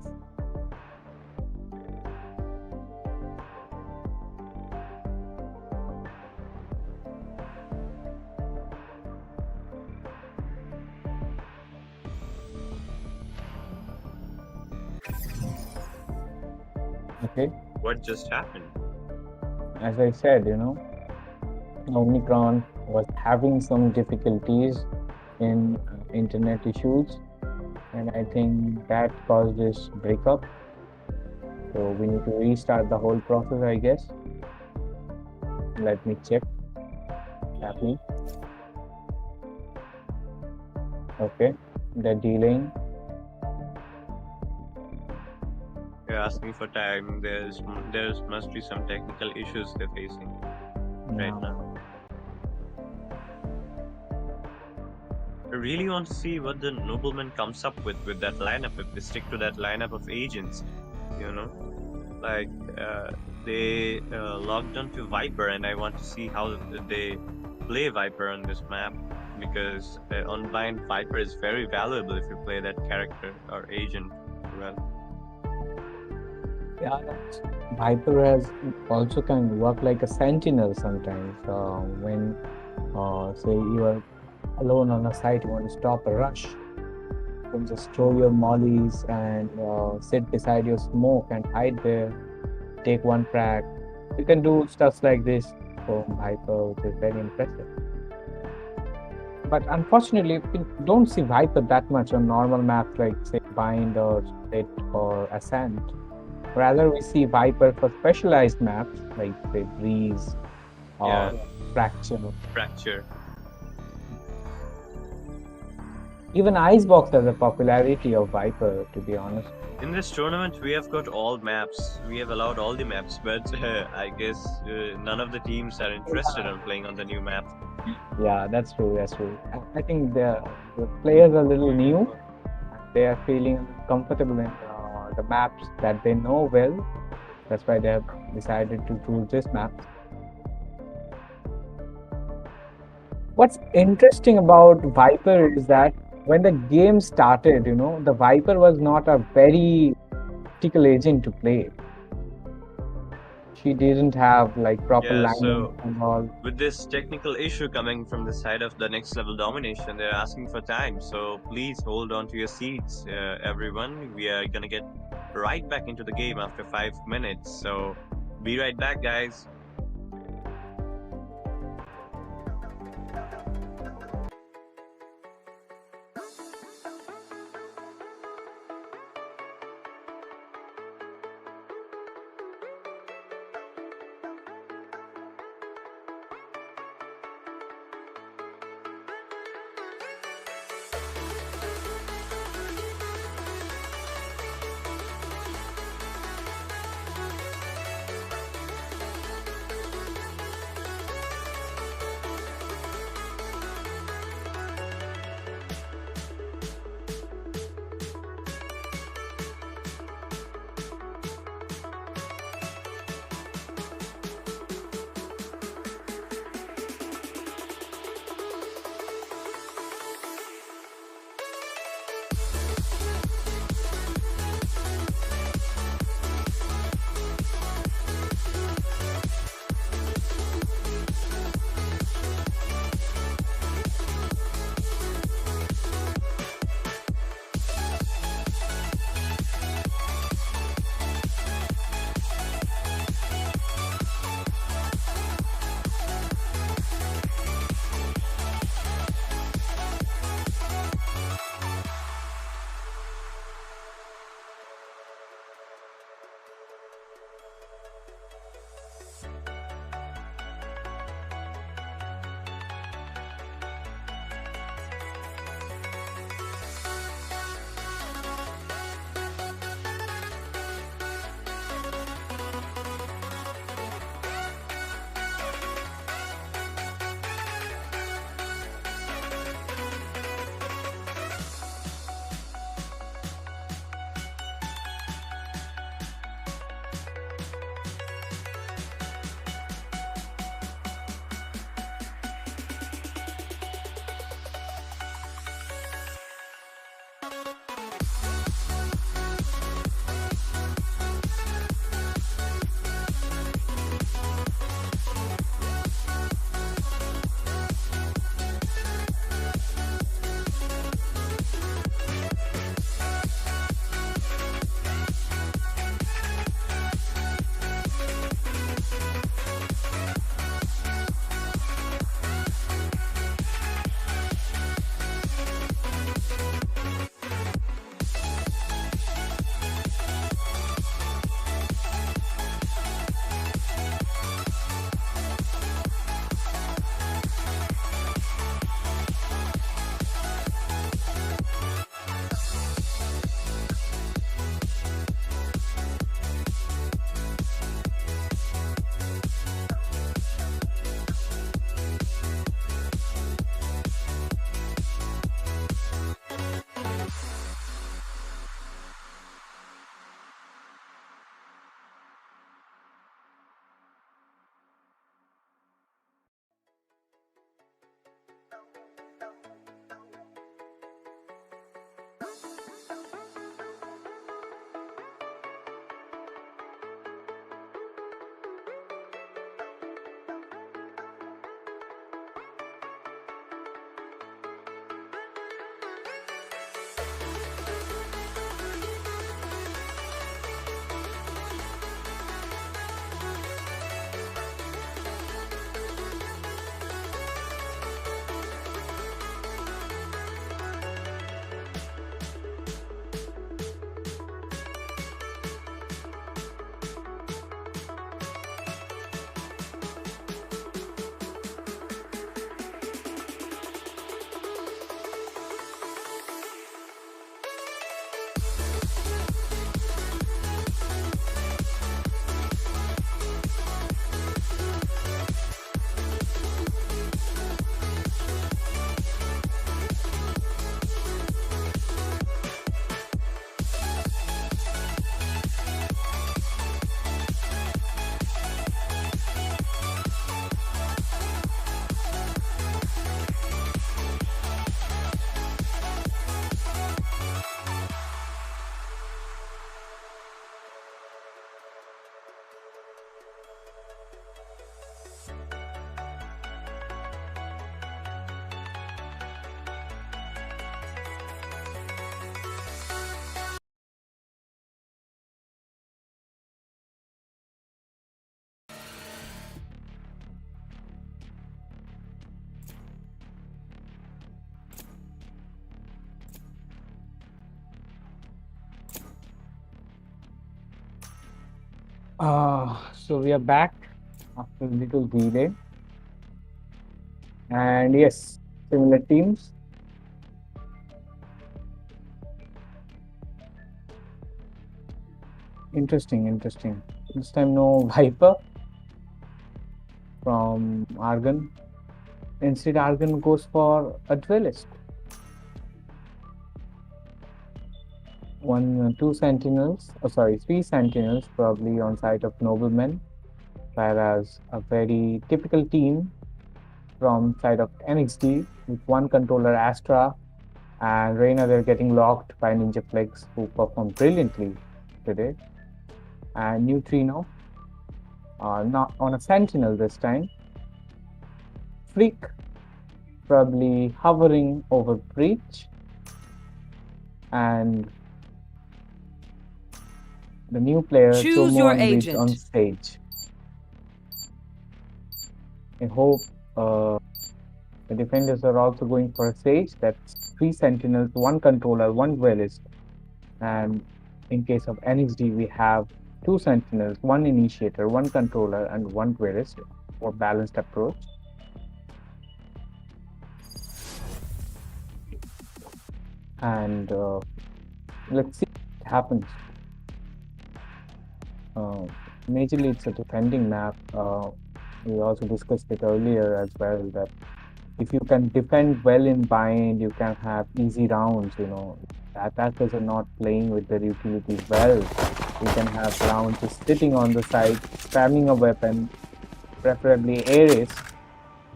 Okay, What just happened? as I said, Omicron was having some difficulties in internet issues, and I think that caused this breakup. So we need to restart the whole process, I guess. Let me check. Happening. Okay, they're delaying. They're asking for time. There's must be some technical issues they're facing right now. I really want to see what the nobleman comes up with that lineup, if they stick to that lineup of agents. Like they logged onto Viper, and I want to see how they play Viper on this map, because on Bind Viper is very valuable if you play that character or agent well. Yeah, Viper has also can work like a sentinel sometimes. When say you are alone on a site, you want to stop a rush, you can just throw your mollies and sit beside your smoke and hide there, take one frag. You can do stuff like this from Viper, which is very impressive. But unfortunately, we don't see Viper that much on normal maps like say Bind or Split or Ascent. Rather, we see Viper for specialized maps like say Breeze or Fracture. Even Icebox has a popularity of Viper, to be honest. In this tournament, we have got all maps. We have allowed all the maps, but I guess none of the teams are interested in playing on the new map. Yeah, that's true. That's true. I think the players are a little new. They are feeling comfortable in the maps that they know well. That's why they have decided to choose this map. What's interesting about Viper is that when the game started, the Viper was not a very critical agent to play. She didn't have like proper language and all. With this technical issue coming from the side of the next level domination, they're asking for time. So please hold on to your seats, everyone. We are gonna get right back into the game after 5 minutes. So be right back, guys. So we are back after a little delay. And yes, similar teams. Interesting. This time no Viper from Argon. Instead, Argon goes for a duelist. Three sentinels probably on side of noblemen, whereas a very typical team from side of NXD with one controller Astra and Reina. They're getting locked by Ninja Flex, who performed brilliantly today, and Neutrino not on a sentinel this time. Freak probably hovering over breach, and the new player Choose your Chomo agent. on stage. I hope the defenders are also going for a sage. That's 3 sentinels, 1 controller, 1 duelist. And in case of NXD, we have 2 sentinels, 1 initiator, 1 controller, and 1 duelist for balanced approach. And let's see what happens. Majorly, it's a defending map. We also discussed it earlier as well that if you can defend well in bind, you can have easy rounds. You know, the attackers are not playing with their utilities well. You can have rounds just sitting on the side, spamming a weapon, preferably Ares,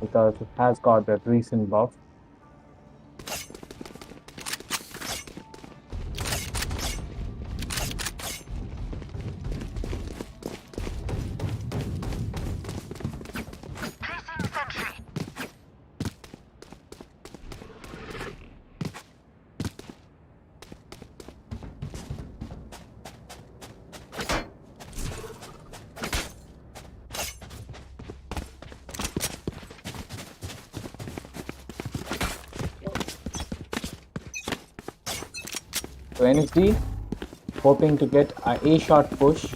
because it has got that recent buff. So NXD hoping to get a A-shot push.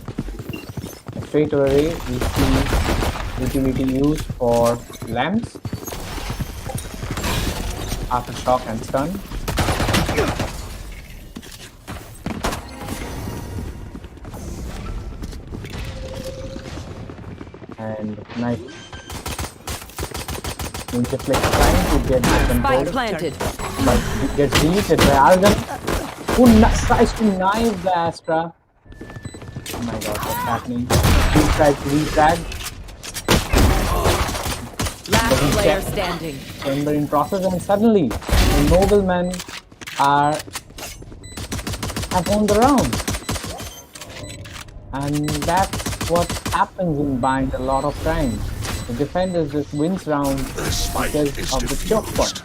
And straight away we see utility used for lamps, aftershock and stun. And nice. Ninja Flex trying to get the control, Spike planted. but it gets deleted by Argon, who tries to knife the Astra. Oh my god, what's happening? He tries to refrag. Last Doesn't player check. standing. Chamber in process, and suddenly the noblemen have won the round. And that's what happens in bind a lot of times. The defenders just wins rounds because of the choke points.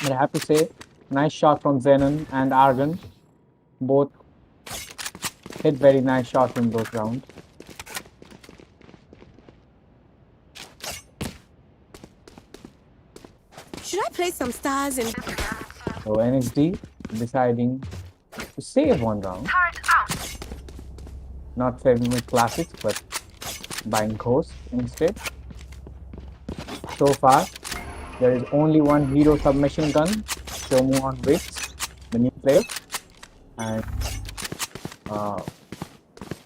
But I have to say, nice shot from Xenon and Argon. Both hit very nice shots in those rounds. Should I play some stars in? So NXD deciding to save one round. Not saving with classics, but buying ghosts instead. So far, there is only one hero submachine gun, Chomo on Wits, the new player, and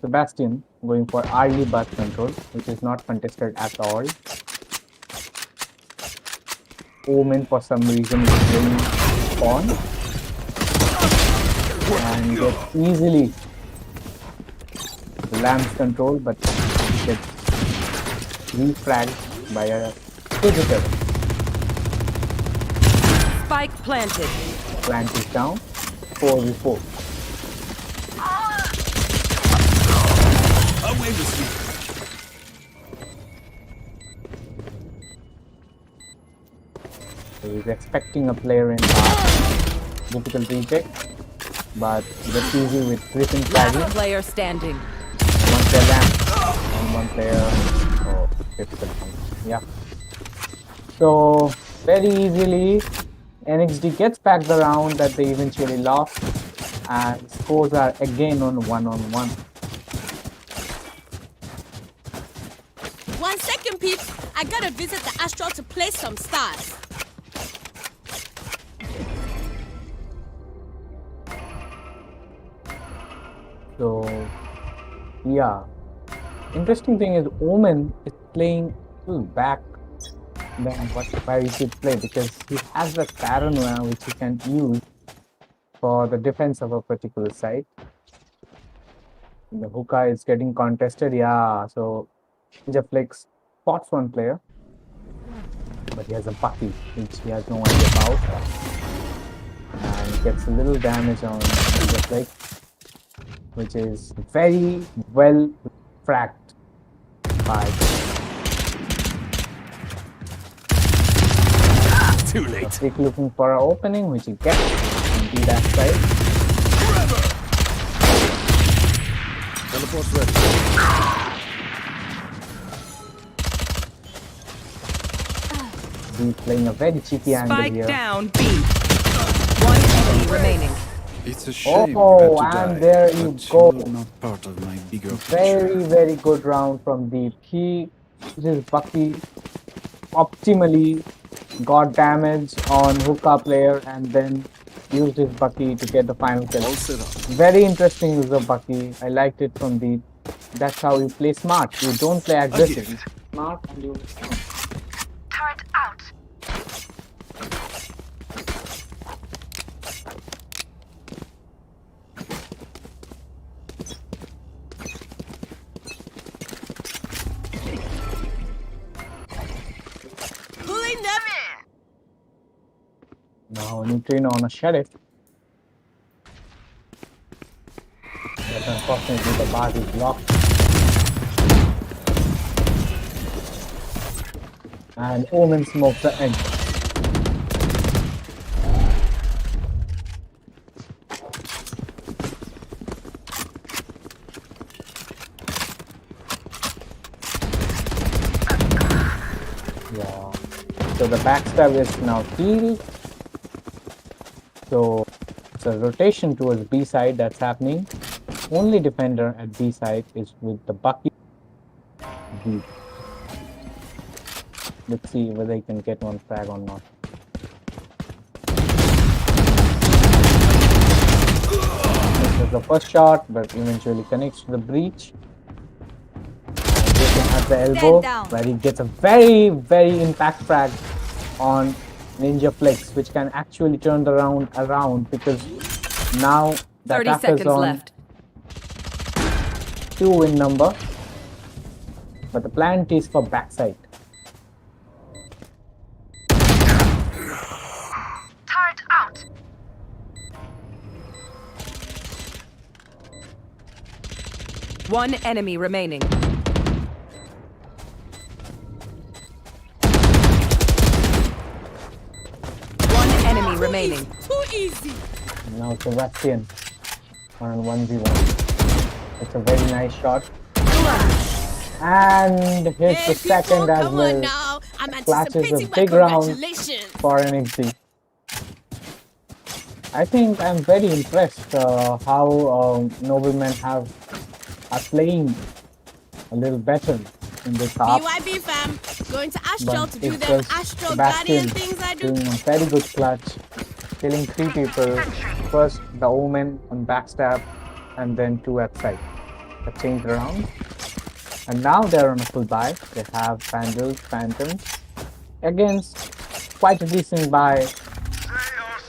Sebastian going for early burst control, which is not contested at all. Omen for some reason is playing on and gets easily lamps control, but gets refragged by a visitor. Spike planted. Plant is down. 4v4. Away with you. So he's expecting a player in difficult retake, but gets easy with Griffin Last flagging. player standing. One player lamp and one player difficult one. Yeah. So very easily NXD gets back the round that they eventually lost, and scores are again on 1-on-1. 1 second, peeps. I gotta visit the astral to place some stars. So, yeah. Interesting thing is Omen is playing a little back than where he should play, because he has the paranoia which he can use for the defense of a particular site. The hookah is getting contested, yeah. So Ninja Flex spots one player, but he has a bucky which he has no idea about, and gets a little damage on Ninja Flex, which is very well fracked by. Too late. Flick looking for an opening, which he gets and do that side. Teleport's ready. He's playing a very cheeky angle Spike here. down B. One enemy remaining. It's a shame Oh, you had to and die, there you but go. you're not part of my bigger Very, picture. very good round from Deep. He uses Bucky optimally, got damage on hookah player, and then used his Bucky to get the final kill. All set up. Very interesting use of Bucky. I liked it from Deep. That's how you play smart. You don't play aggressive. You play smart and you. Turret out. Pulling them in. Now neutrino on a sheriff. But unfortunately the bar is blocked. And Omen smokes the end. Yeah. So the backstab is now healed. So it's a rotation towards B side that's happening. Only defender at B side is with the Bucky. B. Let's see whether he can get one frag or not. This is the first shot, but eventually connects to the breach. Jason at the elbow, where he gets a very, very impact frag on Ninja Flex, which can actually turn the round around, because now the 30 attack is seconds on left. 2 in number, but the plant is for backside. Turret out. One enemy remaining. One enemy remaining. Too easy. Now Sebastian on 1v1. It's a very nice shot. And hits the Hey, second people, as come well. on now. I'm Flashes a anticipating my big round congratulations. for NXD. I think I'm very impressed how Noblemen are playing a little better in this half. BYB fam, going to Astral But to do it the was Astral Sebastian Guardian things I do. doing a very good clutch, killing 3 people. First the Omen on backstab, and then 2 at side. That changed around. And now they're on a full buy. They have Vandals, Phantoms against quite a decent buy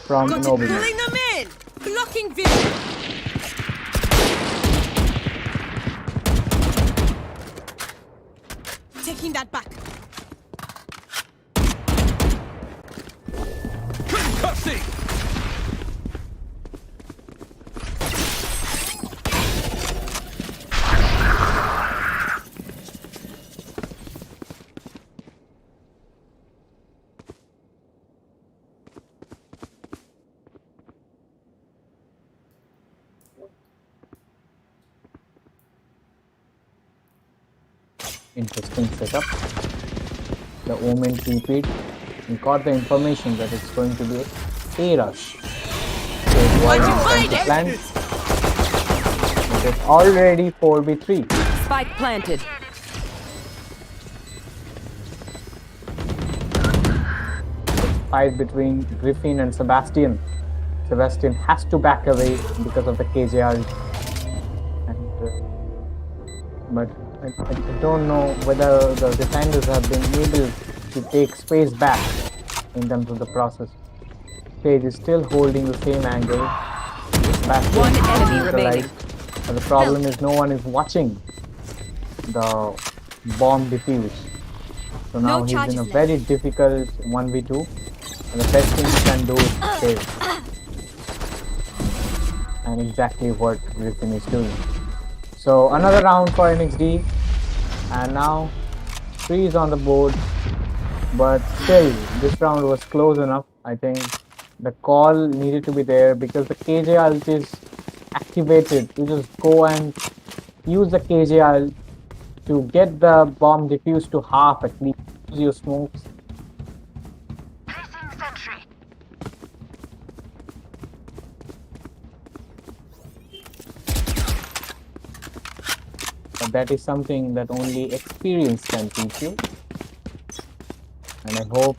from Got it, Noblemen. pulling them in. Blocking vision. Taking that back. Cutscene! Interesting setup. The Omen TP'd and got the information that it's going to be a rush. So it was Find it. planned. It is already 4v3. Spike planted. fight between Griffin and Sebastian. Sebastian has to back away because of the KJR. And, but I don't know whether the defenders have been able to take space back in terms of the process. Sage is still holding the same angle. Sebastian One is enemy neutralized. remaining. But the problem is no one is watching the bomb defuse. So now No he's in charges a left. very difficult 1v2. And the best thing he can do is save. And exactly what Griffin is doing. So another round for NXD. And now 3 is on the board. But still, this round was close enough. I think the call needed to be there because the KJ ult is activated. You just go and use the KJ ult to get the bomb diffused to half at least. Use your smokes. But that is something that only experience can teach you. And I hope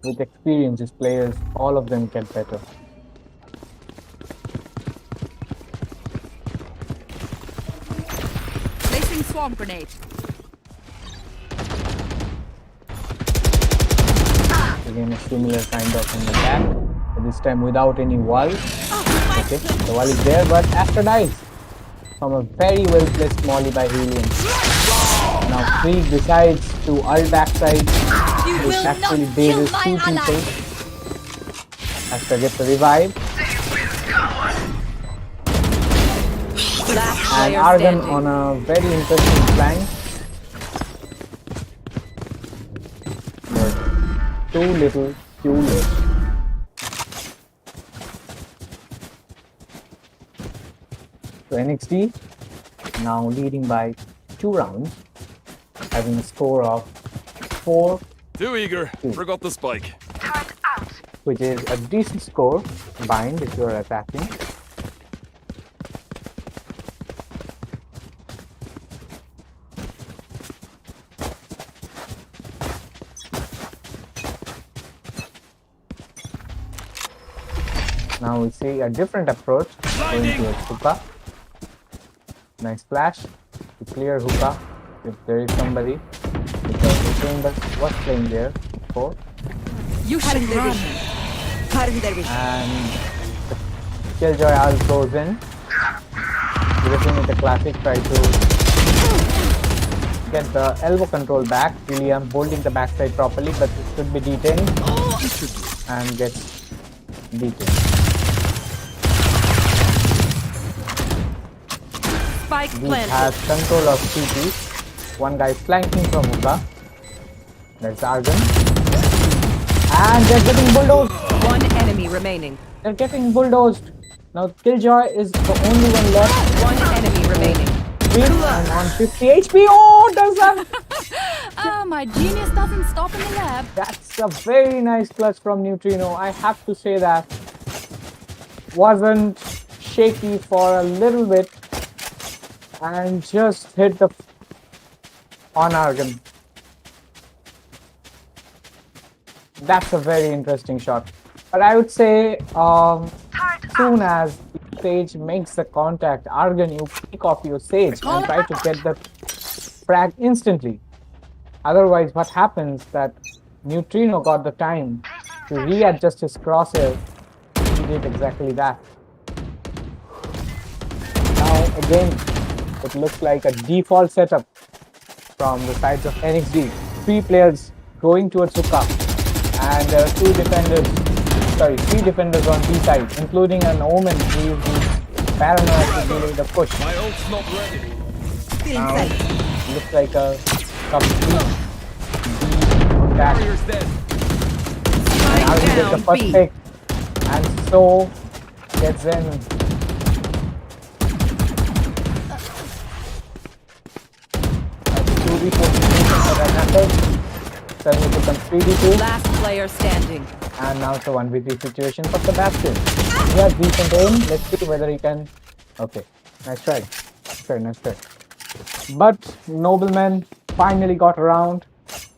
with experience, these players, all of them get better. Placing swarm grenade. Again, a similar kind of an attack, but this time without any wall. Okay, the wall is there, but Astra dies from a very well placed molly by Helium. Now Freak decides to ult backside, which actually dazes 2 people. Astra gets a revive. Last And player Argon standing. on a very interesting flank. But too little, too late. So NXT now leading by 2 rounds, having a score of 4, Too eager. Forgot the spike. which is a decent score combined if you are attacking. Now we see a different approach going towards hookah. Nice flash to clear hookah if there is somebody, because the chamber was playing there before. You should run. And the Killjoy ult goes in. Griffin with a classic try to get the elbow control back. William holding the backside properly, but it should be detained and gets detained. Spike He planted. has control of CT. One guy flanking from hookah. That's Argon. And they're getting bulldozed. One enemy remaining. They're getting bulldozed. Now Killjoy is the only one left. One enemy remaining. And on 50 HP. Oh, does that? My genius doesn't stop in the lab. That's a very nice clutch from Neutrino. I have to say that. Wasn't shaky for a little bit. And just hit the on Argon. That's a very interesting shot. But I would say, soon as Sage makes the contact, Argon, you pick off your Sage and try to get the frag instantly. Otherwise, what happens that Neutrino got the time to readjust his crosshair. He did exactly that. Now again, it looks like a default setup from the sides of NXD. 3 players going towards hookah, and there are 3 defenders on B side, including an Omen who is paranoid to deal with the push. My ult's not ready. Now, looks like a complete attack. Warrior's dead. Now he gets the down, first B. pick, and so gets in. That's 2v4 situation for that matter. Turning it becomes 3v2. Last player standing. And now it's a 1v3 situation for Sebastian. He has decent aim. Let's see whether he can. Okay, nice try. Nice try. But Noblemen finally got around,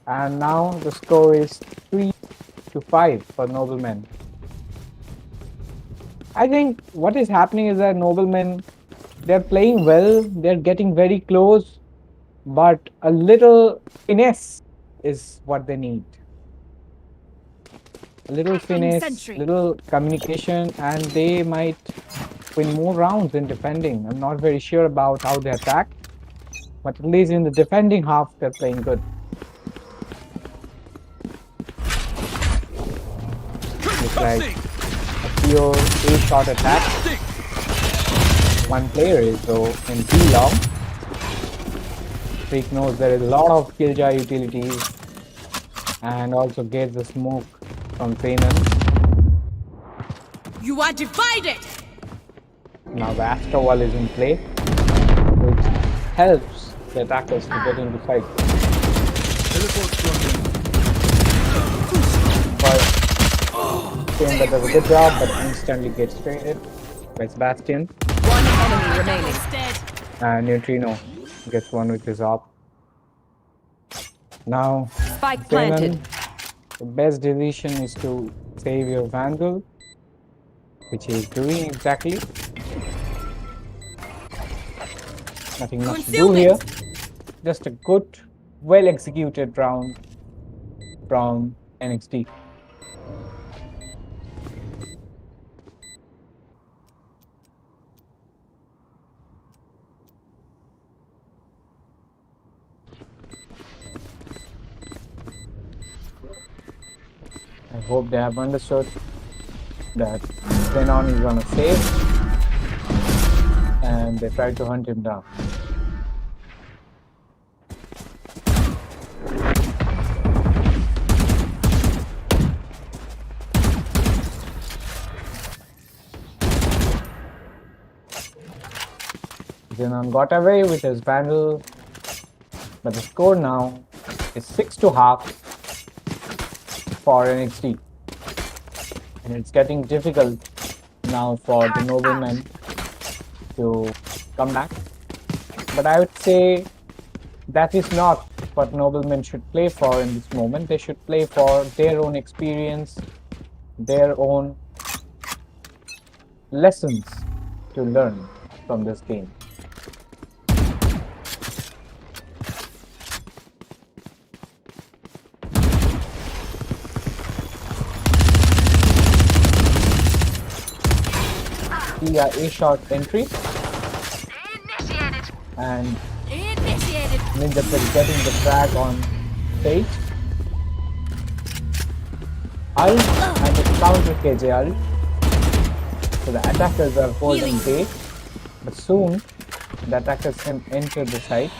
and now the score is 3 6-5 for Noblemen. I think what is happening is that Noblemen, they're playing well, they're getting very close, but a little finesse is what they need. A little finesse, sentry. little communication, and they might win more rounds in defending. I'm not very sure about how they attack, but at least in the defending half, they're playing good. It's like a pure A-shot attack. One player is though in B long. Freak knows there is a lot of killjoy utilities and also gets the smoke from Zenon. You are divided. Now the Astro Wall is in play, which helps the attackers to get into fight. But Chamber does a good job, but instantly gets traded by Sebastian. One enemy remaining. Instead. And Neutrino gets one with his op. Now, Spike planted. Zenon, the best decision is to save your Vandal, which he is doing exactly. Nothing much to do here. Just a good, well executed round from NXD. I hope they have understood that Zenon is gonna save, and they try to hunt him down. Zenon got away with his Vandal, but the score now is 6-half for NXD. And it's getting difficult now for the Noblemen to come back. But I would say that is not what Noblemen should play for in this moment. They should play for their own experience, their own lessons to learn from this game. A-shot entry, and Ninja is getting the frag on stage. Ult and the counter KJ ult. So the attackers are holding bait, but soon the attackers can enter the site.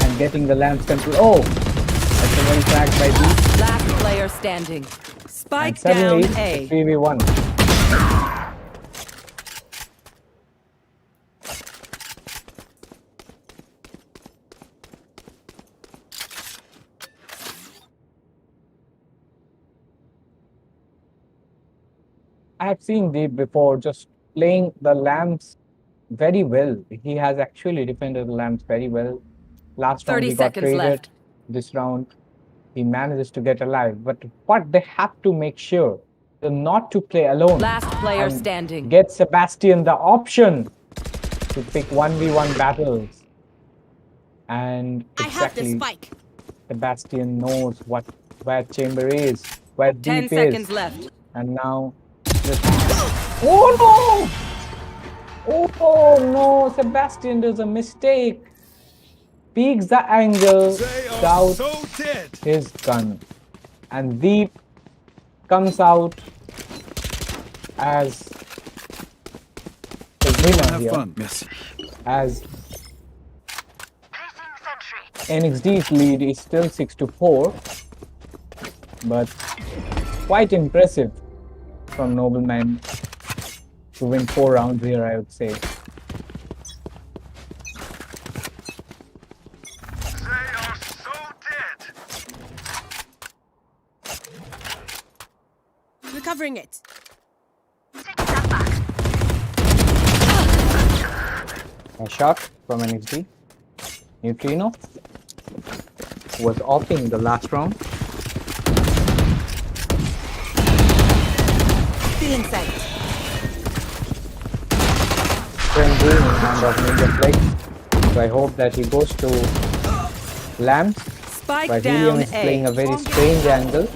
And getting the lamps control. Oh! That's a very frag by B. Last player standing. Spike And suddenly, down A. 3v1. I have seen Deep before just playing the lamps very well. He has actually defended the lamps very well. Last round 30 he got seconds traded. left. This round he manages to get alive. But what they have to make sure not to play alone. Last player and standing. Get Sebastian the option to pick 1v1 battles. And I have the exactly spike. Sebastian knows where Chamber is, where 10 Deep seconds is. left. And now oh no! Oh no! Sebastian does a mistake. Peeks the angle, shouts his gun, and Deep comes out as the winner here. As NXD's lead is still 6-4, but quite impressive from Noblemen to win 4 rounds here, I would say. Recovering it. A shot from NXD. Neutrino. was offing the last round. Stealing sight. Friend Green and of Ninja Flex. So I hope that he goes to lamps. Spike But down Helium is A. playing a very strange angle.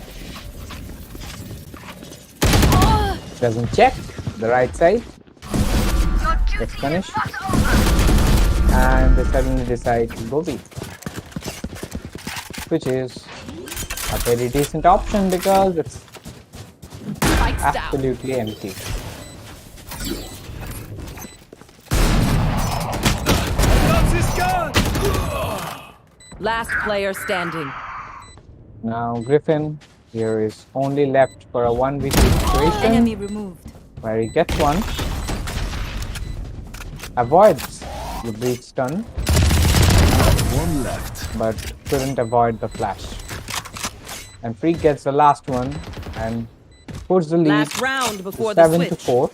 Doesn't check the right side. Gets punished. And they suddenly decide to go B. Which is a very decent option because it's Spikes down. absolutely empty. Last player standing. Now Griffin here is only left for a 1v3 situation Enemy removed. where he gets one. Avoids the breach stun. One left. But couldn't avoid the flash. And Freak gets the last one and puts the lead Last round before to the 7 to switch. 4.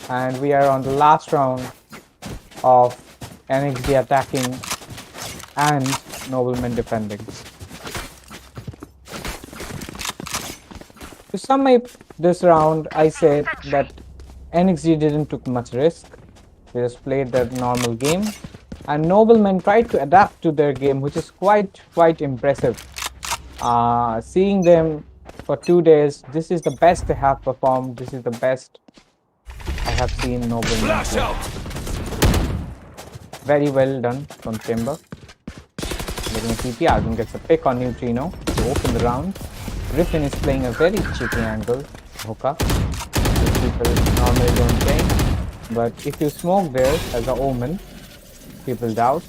And we are on the last round of NXD attacking and Noblemen defending. To sum up this round, I said that NXD didn't took much risk. They just played their normal game, and Noblemen tried to adapt to their game, which is quite impressive. Seeing them for 2 days, this is the best they have performed. This is the best I have seen Noblemen Flash play. out. Very well done from Timber. Getting a TP, Arvin gets a pick on Neutrino to open the round. Griffin is playing a very cheeky angle, hookah, which people normally don't play. But if you smoke there as an omen, people doubt.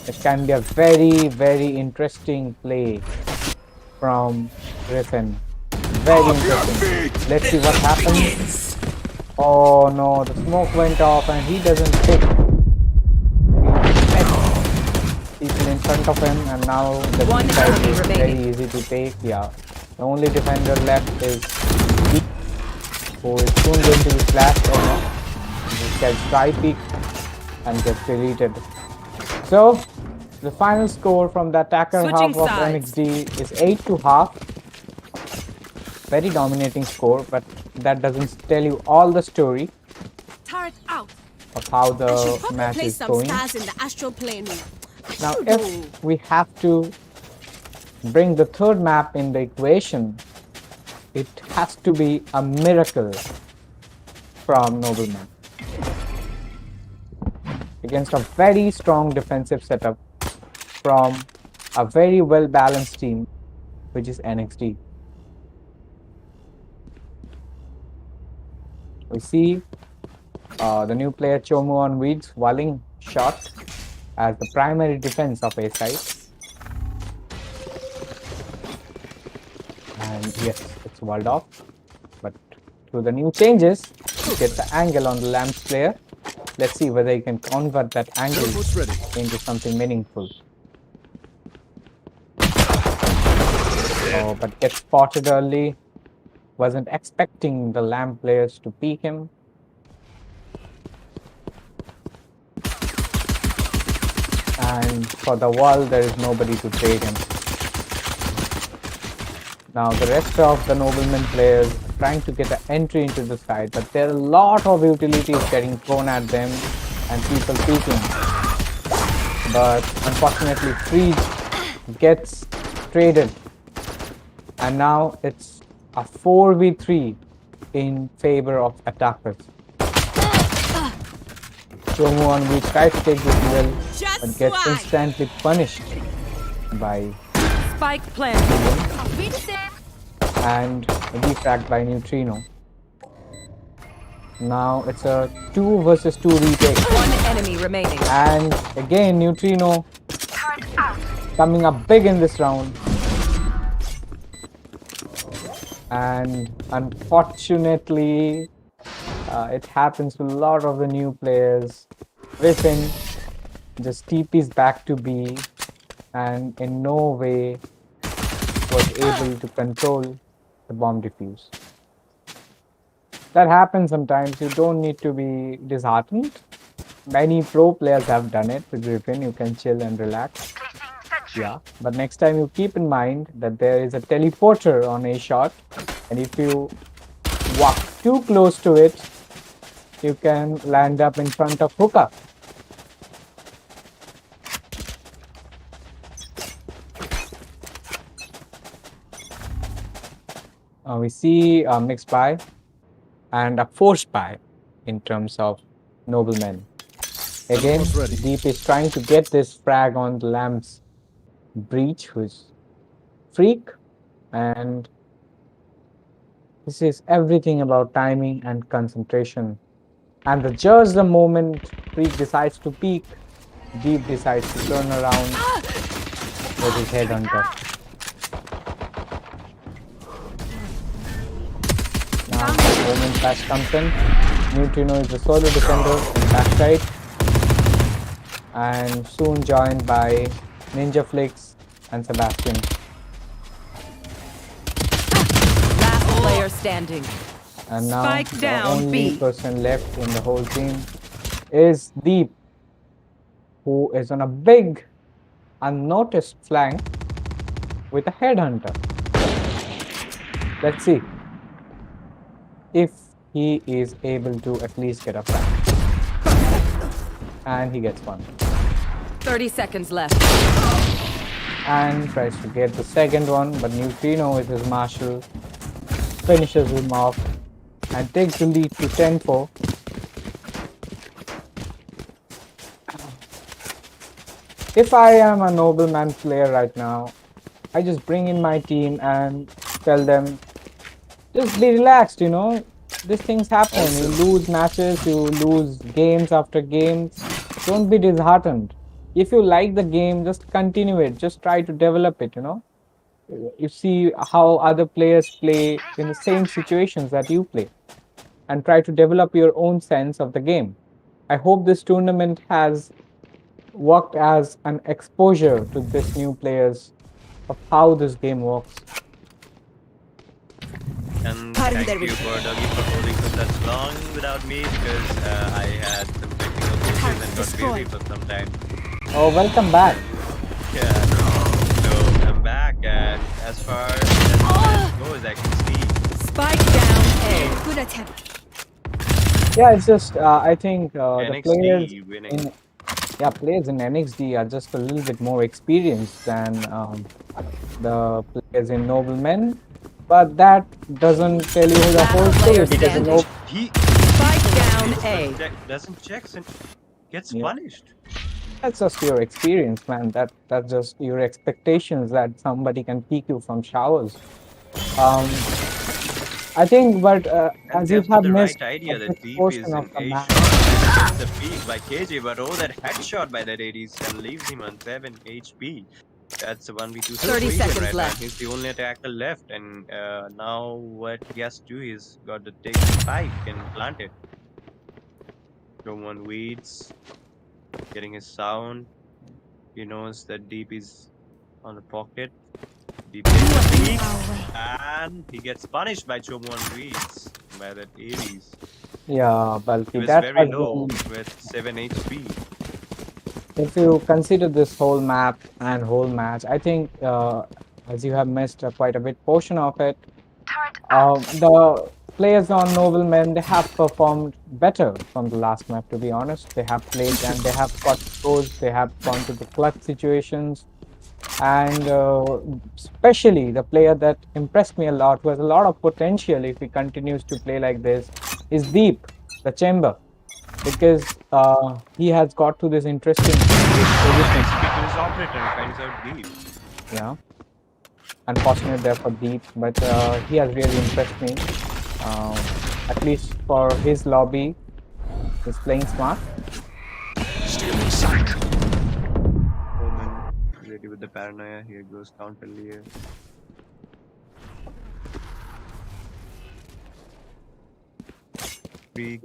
It can be a very interesting play from Griffin. Very interesting. Let's see what happens. Oh no, the smoke went off and he doesn't pick. People in front of him, and now the One side enemy is remaining. very easy to take. Yeah, the only defender left is D, who is soon going to be flashed or not. He gets try peek and gets deleted. So the final score from the attacker Switching half of sides. NXD is 8-2. Very dominating score, but that doesn't tell you all the story Turret out. of how I should the probably match place is some going. stars in the astral plane. Now, if we have to bring the third map in the equation, it has to be a miracle from Noblemen against a very strong defensive setup from a very well balanced team, which is NXD. We see the new player Chomu on Weeds walling shot as the primary defense of A side. And yes, it's walled off. But through the new changes, he gets the angle on the Lamps player. Let's see whether he can convert that angle What's ready? into something meaningful. Oh, but gets spotted early. Wasn't expecting the Lamp players to peek him. And for the wall, there is nobody to trade him. Now the rest of the Noblemen players are trying to get an entry into the side, but there are a lot of utilities getting thrown at them and people peeking. But unfortunately, Freeze gets traded, and now it's a 4v3 in favor of attackers. Chomu on we try to take this duel, but gets swag. instantly punished by Spike planted. and defragged by Neutrino. Now it's a 2 versus 2 retake, One enemy remaining. and again Neutrino coming up big in this round. And unfortunately, it happens to a lot of the new players. Griffin just TP's back to B and in no way was able to control the bomb defuse. That happens sometimes. You don't need to be disheartened. Many pro players have done it with Griffin. You can chill and relax. Yeah, but next time you keep in mind that there is a teleporter on a shot, and if you walk too close to it, you can land up in front of hookah. We see a mixed buy and a forced buy in terms of noblemen. Again, Almost ready. Deep is trying to get this frag on the Lamb's breach, who's freak, and this is everything about timing and concentration. And just the moment Freak decides to peek, Deep decides to turn around with his head on top. Now the moment flash comes in, Neutrino is the solo defender in backside, and soon joined by Ninja Flix and Sebastian. Last player standing. And now Spike the down, only B. person left in the whole team is Deep, who is on a big unnoticed flank with a headhunter. Let's see if he is able to at least get a flank. And he gets one. 30 seconds left. And tries to get the second one, but Neutrino with his marshal finishes him off and takes the lead to 10-4. If I am a nobleman player right now, I just bring in my team and tell them, just be relaxed, you know. These things happen. You lose matches, you lose games after games. Don't be disheartened. If you like the game, just continue it. Just try to develop it, you know. You see how other players play in the same situations that you play, and try to develop your own sense of the game. I hope this tournament has worked as an exposure to these new players of how this game works. And thank you for Dougie for holding for such long without me, because I had some technical issues and got busy for some time. Oh, welcome back. Yeah, so I'm back, and as far as it goes, I can see Spike down A. Good attempt. Yeah, it's just I think the players NXD winning. players in NXD are just a little bit more experienced than the players in Noblemen, but that doesn't tell you the whole story, because in Noble, He Spike down A. doesn't check and gets punished. that's just your experience, man. That's just your expectations that somebody can peek you from showers. I think, but as you have the missed right idea a that big Deep is portion an of the A match. shot, the peak by KJ, but that headshot by that 80s and leaves him on 7 HP. That's a 1v2 30 situation seconds right now. left. He's the only attacker left, and now what he has to do is got to take the spike and plant it. Someone weeds, getting his sound. He knows that Deep is on the pocket. Deep takes the peek, and he gets punished by Chomwon Reeds by that 80s. Yeah, He Balki, was that very has low been, with 7 HP. if you consider this whole map and whole match, I think as you have missed quite a bit portion of it, the players on Noblemen, they have performed better from the last map, to be honest. They have played and they have got scores, they have gone to the clutch situations. And especially the player that impressed me a lot, who has a lot of potential if he continues to play like this, is Deep, the Chamber, because he has got to this interesting position. His operator finds out Deep. Yeah, unfortunate there for Deep, but he has really impressed me. At least for his lobby, he's playing smart. Stealing sight. Omen ready with the paranoia. Here goes counter Lear. Freak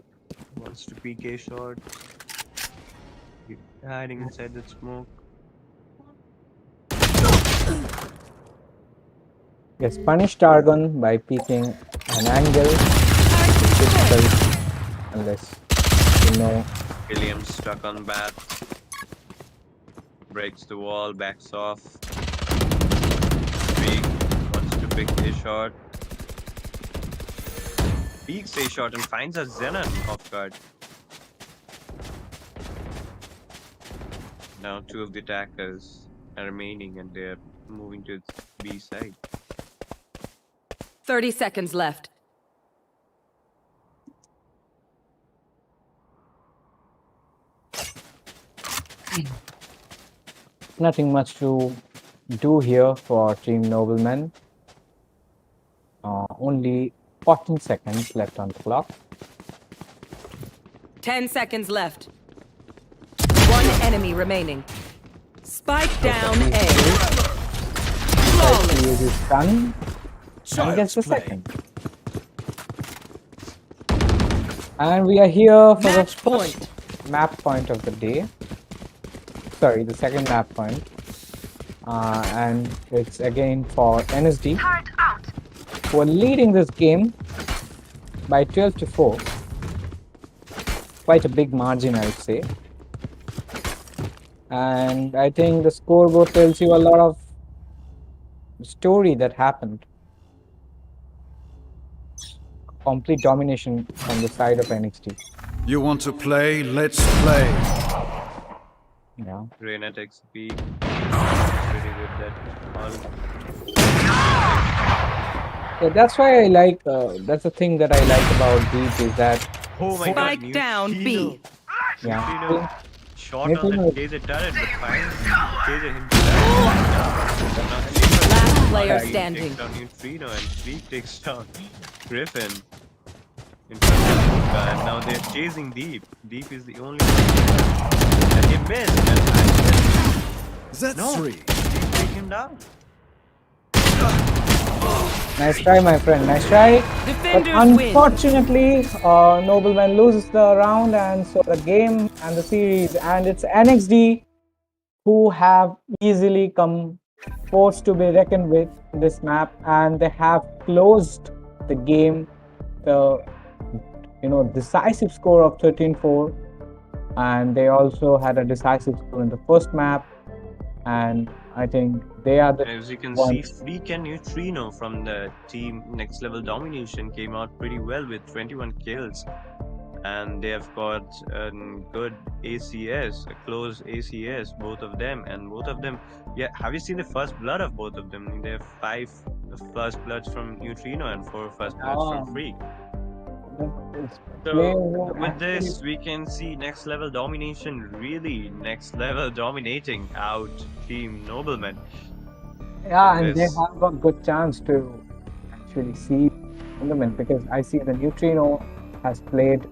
wants to PK shot. He's hiding inside the smoke. Yes, punish Targon by peeking an angle, difficult unless you know Williams stuck on bat. Breaks the wall, backs off. Big wants to pick a shot. Peeks a shot and finds a Xenon off guard. Now two of the attackers are remaining and they're moving to its B side. 30 seconds left. Nothing much to do here for Team Noblemen. Only 14 seconds left on the clock. 10 seconds left. One enemy remaining. Spike down A. He uses stun and gets the second. And we are here for Match the point. first map point of the day. Sorry, the second map point. And it's again for NXD, who are leading this game by 12-4. Quite a big margin, I would say. And I think the scoreboard tells you a lot of story that happened. Complete domination from the side of NXD. You want to play? Let's play. Yeah. Reina takes B. Pretty good that all. Yeah, that's why I like. That's the thing that I like about Deep is that. Oh my Spike god. down B. Yeah. Neutrino shot Neutrino- on that taser turret, but finds taser himself. Last player He standing. takes down Neutrino and Deep takes down Griffin. In front of Luka, and now they're chasing Deep. Deep is the only one. And he missed. And That's no, three. Deep take him down. Nice try, my friend. Nice try. But Defenders win. unfortunately, Nobleman loses the round, and so the game and the series. And it's NXD who have easily come forced to be reckoned with this map, and they have closed the game. The decisive score of 13-4, and they also had a decisive score in the first map, and I think they are the As you can one. see, Freak and Neutrino from the team Next Level Domination came out pretty well with 21 kills. And they have got a good ACS, a close ACS, both of them. And both of them, yeah, have you seen the first blood of both of them? There are 5 first bloods from Neutrino and 4 first bloods Ah. from Freak. It's So players who with actually- this, we can see Next Level Domination really Next Level dominating out Team Noblemen. Yeah, and they this. have a good chance to actually see tournament, because I see the Neutrino has played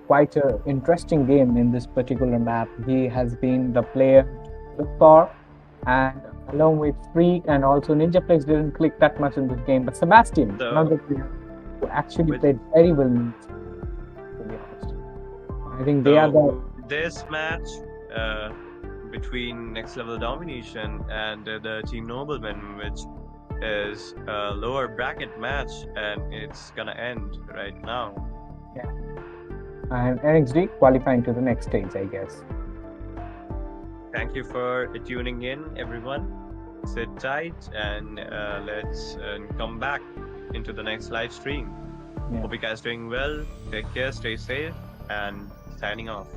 quite an interesting game in this particular map. He has been the player to look for, and along with Freak and also Ninjaplex didn't click that much in this game. But Sebastian, So, another player who actually with- played very well, to be honest. I think they are the This match between Next Level Domination and the Team Noblemen, which is a lower bracket match, and it's gonna end right now. and NXD qualifying to the next stage, I guess. Thank you for tuning in, everyone. Sit tight and let's come back into the next live stream. Yeah. Hope you guys doing well. Take care, stay safe, and signing off.